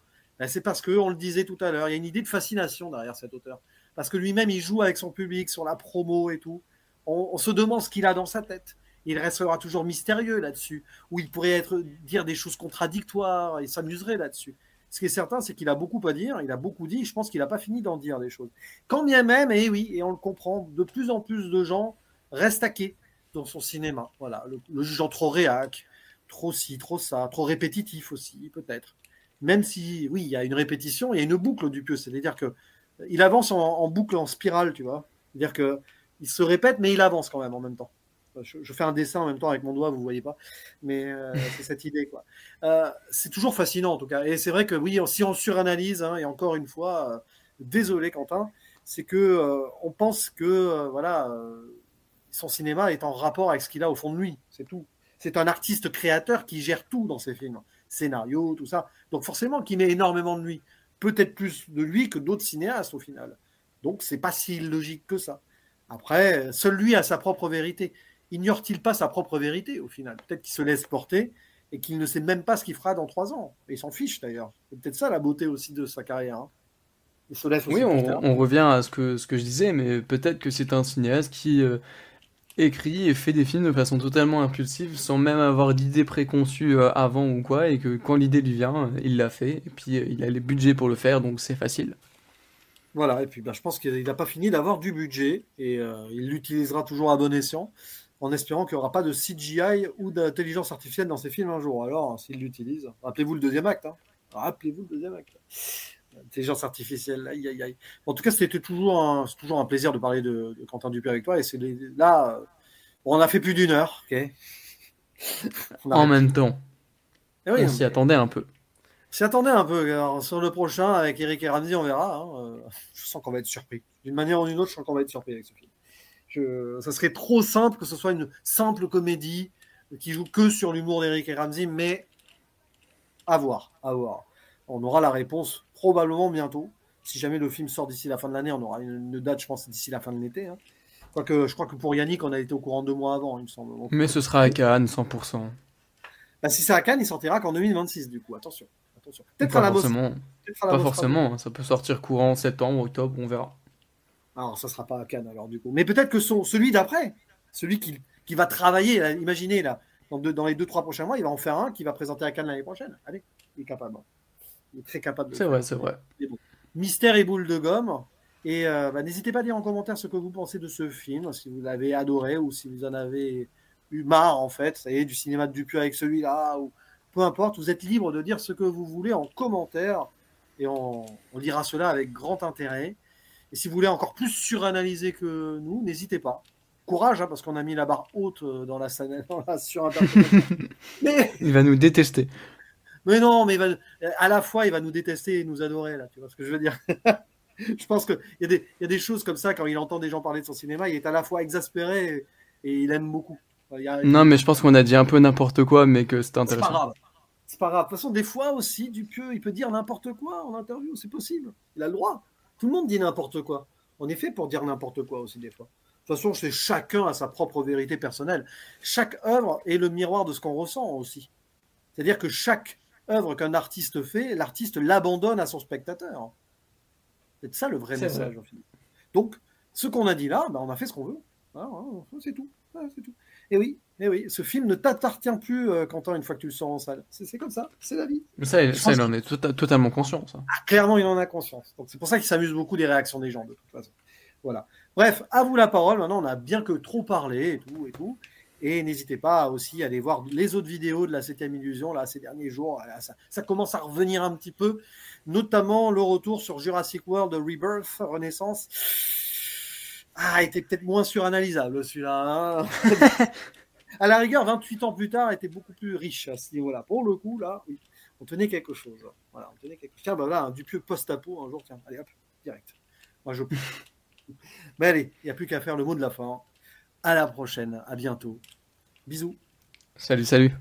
C'est parce que, on le disait tout à l'heure, il y a une idée de fascination derrière cet auteur. Parce que lui-même, il joue avec son public sur la promo et tout. On se demande ce qu'il a dans sa tête. Il restera toujours mystérieux là-dessus. Ou il pourrait dire des choses contradictoires. Il s'amuserait là-dessus. Ce qui est certain, c'est qu'il a beaucoup à dire. Il a beaucoup dit. Je pense qu'il n'a pas fini d'en dire des choses. Quand bien même, et oui, et on le comprend, de plus en plus de gens restent taqués dans son cinéma. Voilà, le jugeant trop réac, trop ci, trop ça, trop répétitif aussi, peut-être. Même si, oui, il y a une répétition, il y a une boucle du pieu. C'est-à-dire que il avance en boucle, en spirale, tu vois. C'est-à-dire que il se répète, mais il avance quand même en même temps. Je fais un dessin en même temps avec mon doigt, vous ne voyez pas, mais c'est cette idée, quoi. C'est toujours fascinant en tout cas, et c'est vrai que oui, si on suranalyse, hein, et encore une fois, désolé Quentin, c'est que on pense que voilà, son cinéma est en rapport avec ce qu'il a au fond de lui, c'est tout. C'est un artiste créateur qui gère tout dans ses films, scénario, tout ça. Donc forcément, qui met énormément de lui, peut-être plus de lui que d'autres cinéastes au final. Donc c'est pas si logique que ça. Après, seul lui a sa propre vérité. Ignore-t-il pas sa propre vérité au final? Peut-être qu'il se laisse porter et qu'il ne sait même pas ce qu'il fera dans 3 ans. Et il s'en fiche d'ailleurs. C'est peut-être ça la beauté aussi de sa carrière. Hein. Il se laisse aussi Oui, porter. on revient à ce que je disais, mais peut-être que c'est un cinéaste qui écrit et fait des films de façon totalement impulsive, sans même avoir d'idée préconçue avant ou quoi, et que quand l'idée lui vient, il l'a fait, et puis il a les budgets pour le faire, donc c'est facile. Voilà, et puis je pense qu'il n'a pas fini d'avoir du budget et il l'utilisera toujours à bon escient en espérant qu'il n'y aura pas de CGI ou d'intelligence artificielle dans ses films un jour. Alors, s'il l'utilise, rappelez-vous le deuxième acte. Hein. Rappelez-vous le deuxième acte. Intelligence artificielle, aïe aïe aïe. En tout cas, c'est toujours un plaisir de parler de Quentin Dupieux avec toi. Et là, on a fait plus d'une heure. Okay, En même temps, et oui, on s'y attendait un peu. S'y attendait un peu. Alors, sur le prochain, avec Eric et Ramsey, on verra. Hein. Je sens qu'on va être surpris. D'une manière ou d'une autre, je sens qu'on va être surpris avec ce film. Ça serait trop simple que ce soit une simple comédie qui joue que sur l'humour d'Eric et Ramsey, mais à voir, à voir. On aura la réponse probablement bientôt. Si jamais le film sort d'ici la fin de l'année, on aura une date, je pense, d'ici la fin de l'été. Hein. Quoique, je crois que pour Yannick, on a été au courant 2 mois avant, il me semble. Donc, Mais ce sera à Cannes, 100%. si c'est à Cannes, il sortira qu'en 2026, du coup. Attention. Peut-être Pas à la forcément. à la Pas Mostra. forcément, ça peut sortir courant septembre, octobre, on verra. Alors, ça sera pas à Cannes, alors, du coup. Mais peut-être que celui d'après, celui qui va travailler, là, imaginez, là, dans les 2-3 prochains mois, il va en faire un qui va présenter à Cannes l'année prochaine. Allez, il est capable. Il est très capable de le C'est faire. vrai, c'est vrai. Bon. Mystère et boule de gomme. Et n'hésitez pas à dire en commentaire ce que vous pensez de ce film, si vous l'avez adoré ou si vous en avez eu marre, en fait, ça y est, du cinéma de Dupieux avec celui-là, ou peu importe, vous êtes libre de dire ce que vous voulez en commentaire, et on lira cela avec grand intérêt. Et si vous voulez encore plus suranalyser que nous, n'hésitez pas. Courage, hein, parce qu'on a mis la barre haute dans la surinterprétation. Il va nous détester. Mais non, mais à la fois, il va nous détester et nous adorer, là, tu vois ce que je veux dire? Je pense qu'il y a des choses comme ça, quand il entend des gens parler de son cinéma, il est à la fois exaspéré et il aime beaucoup. Non, mais je pense qu'on a dit un peu n'importe quoi, mais que c'était C'est pas intéressant. grave. C'est pas grave. De toute façon, des fois aussi, Dupieux, il peut dire n'importe quoi en interview, c'est possible. Il a le droit. Tout le monde dit n'importe quoi. On est fait pour dire n'importe quoi aussi, des fois. De toute façon, c'est chacun a sa propre vérité personnelle. Chaque œuvre est le miroir de ce qu'on ressent aussi. C'est-à-dire que chaque œuvre qu'un artiste fait, l'artiste l'abandonne à son spectateur. C'est ça le vrai C'est vrai. message, en fait. Donc, ce qu'on a dit là, ben, on a fait ce qu'on veut. Voilà, c'est tout. Voilà, c'est tout. Et oui, ce film ne t'appartient plus, Quentin, une fois que tu le sors en salle. C'est comme ça, c'est la vie. Mais ça, Je ça, pense il en est totalement conscient, ça. clairement, il en a conscience. Donc, c'est pour ça qu'il s'amuse beaucoup des réactions des gens, de toute façon. Voilà. Bref, à vous la parole. Maintenant, on a bien que trop parlé et tout et tout. Et n'hésitez pas aussi à aller voir les autres vidéos de la 7e illusion là, ces derniers jours. Là, ça commence à revenir un petit peu, notamment le retour sur Jurassic World Rebirth, Renaissance. Ah, était peut-être moins suranalysable celui-là. Hein. À la rigueur, 28 ans plus tard, était beaucoup plus riche à ce niveau-là. Pour le coup, là, oui, on tenait quelque chose. Voilà, on tenait quelque chose. Tiens, ben là, un Dupieux post-apo un jour, tiens, allez hop, direct. Moi, je. Mais allez, il n'y a plus qu'à faire le mot de la fin. À la prochaine, à bientôt. Bisous. Salut, salut.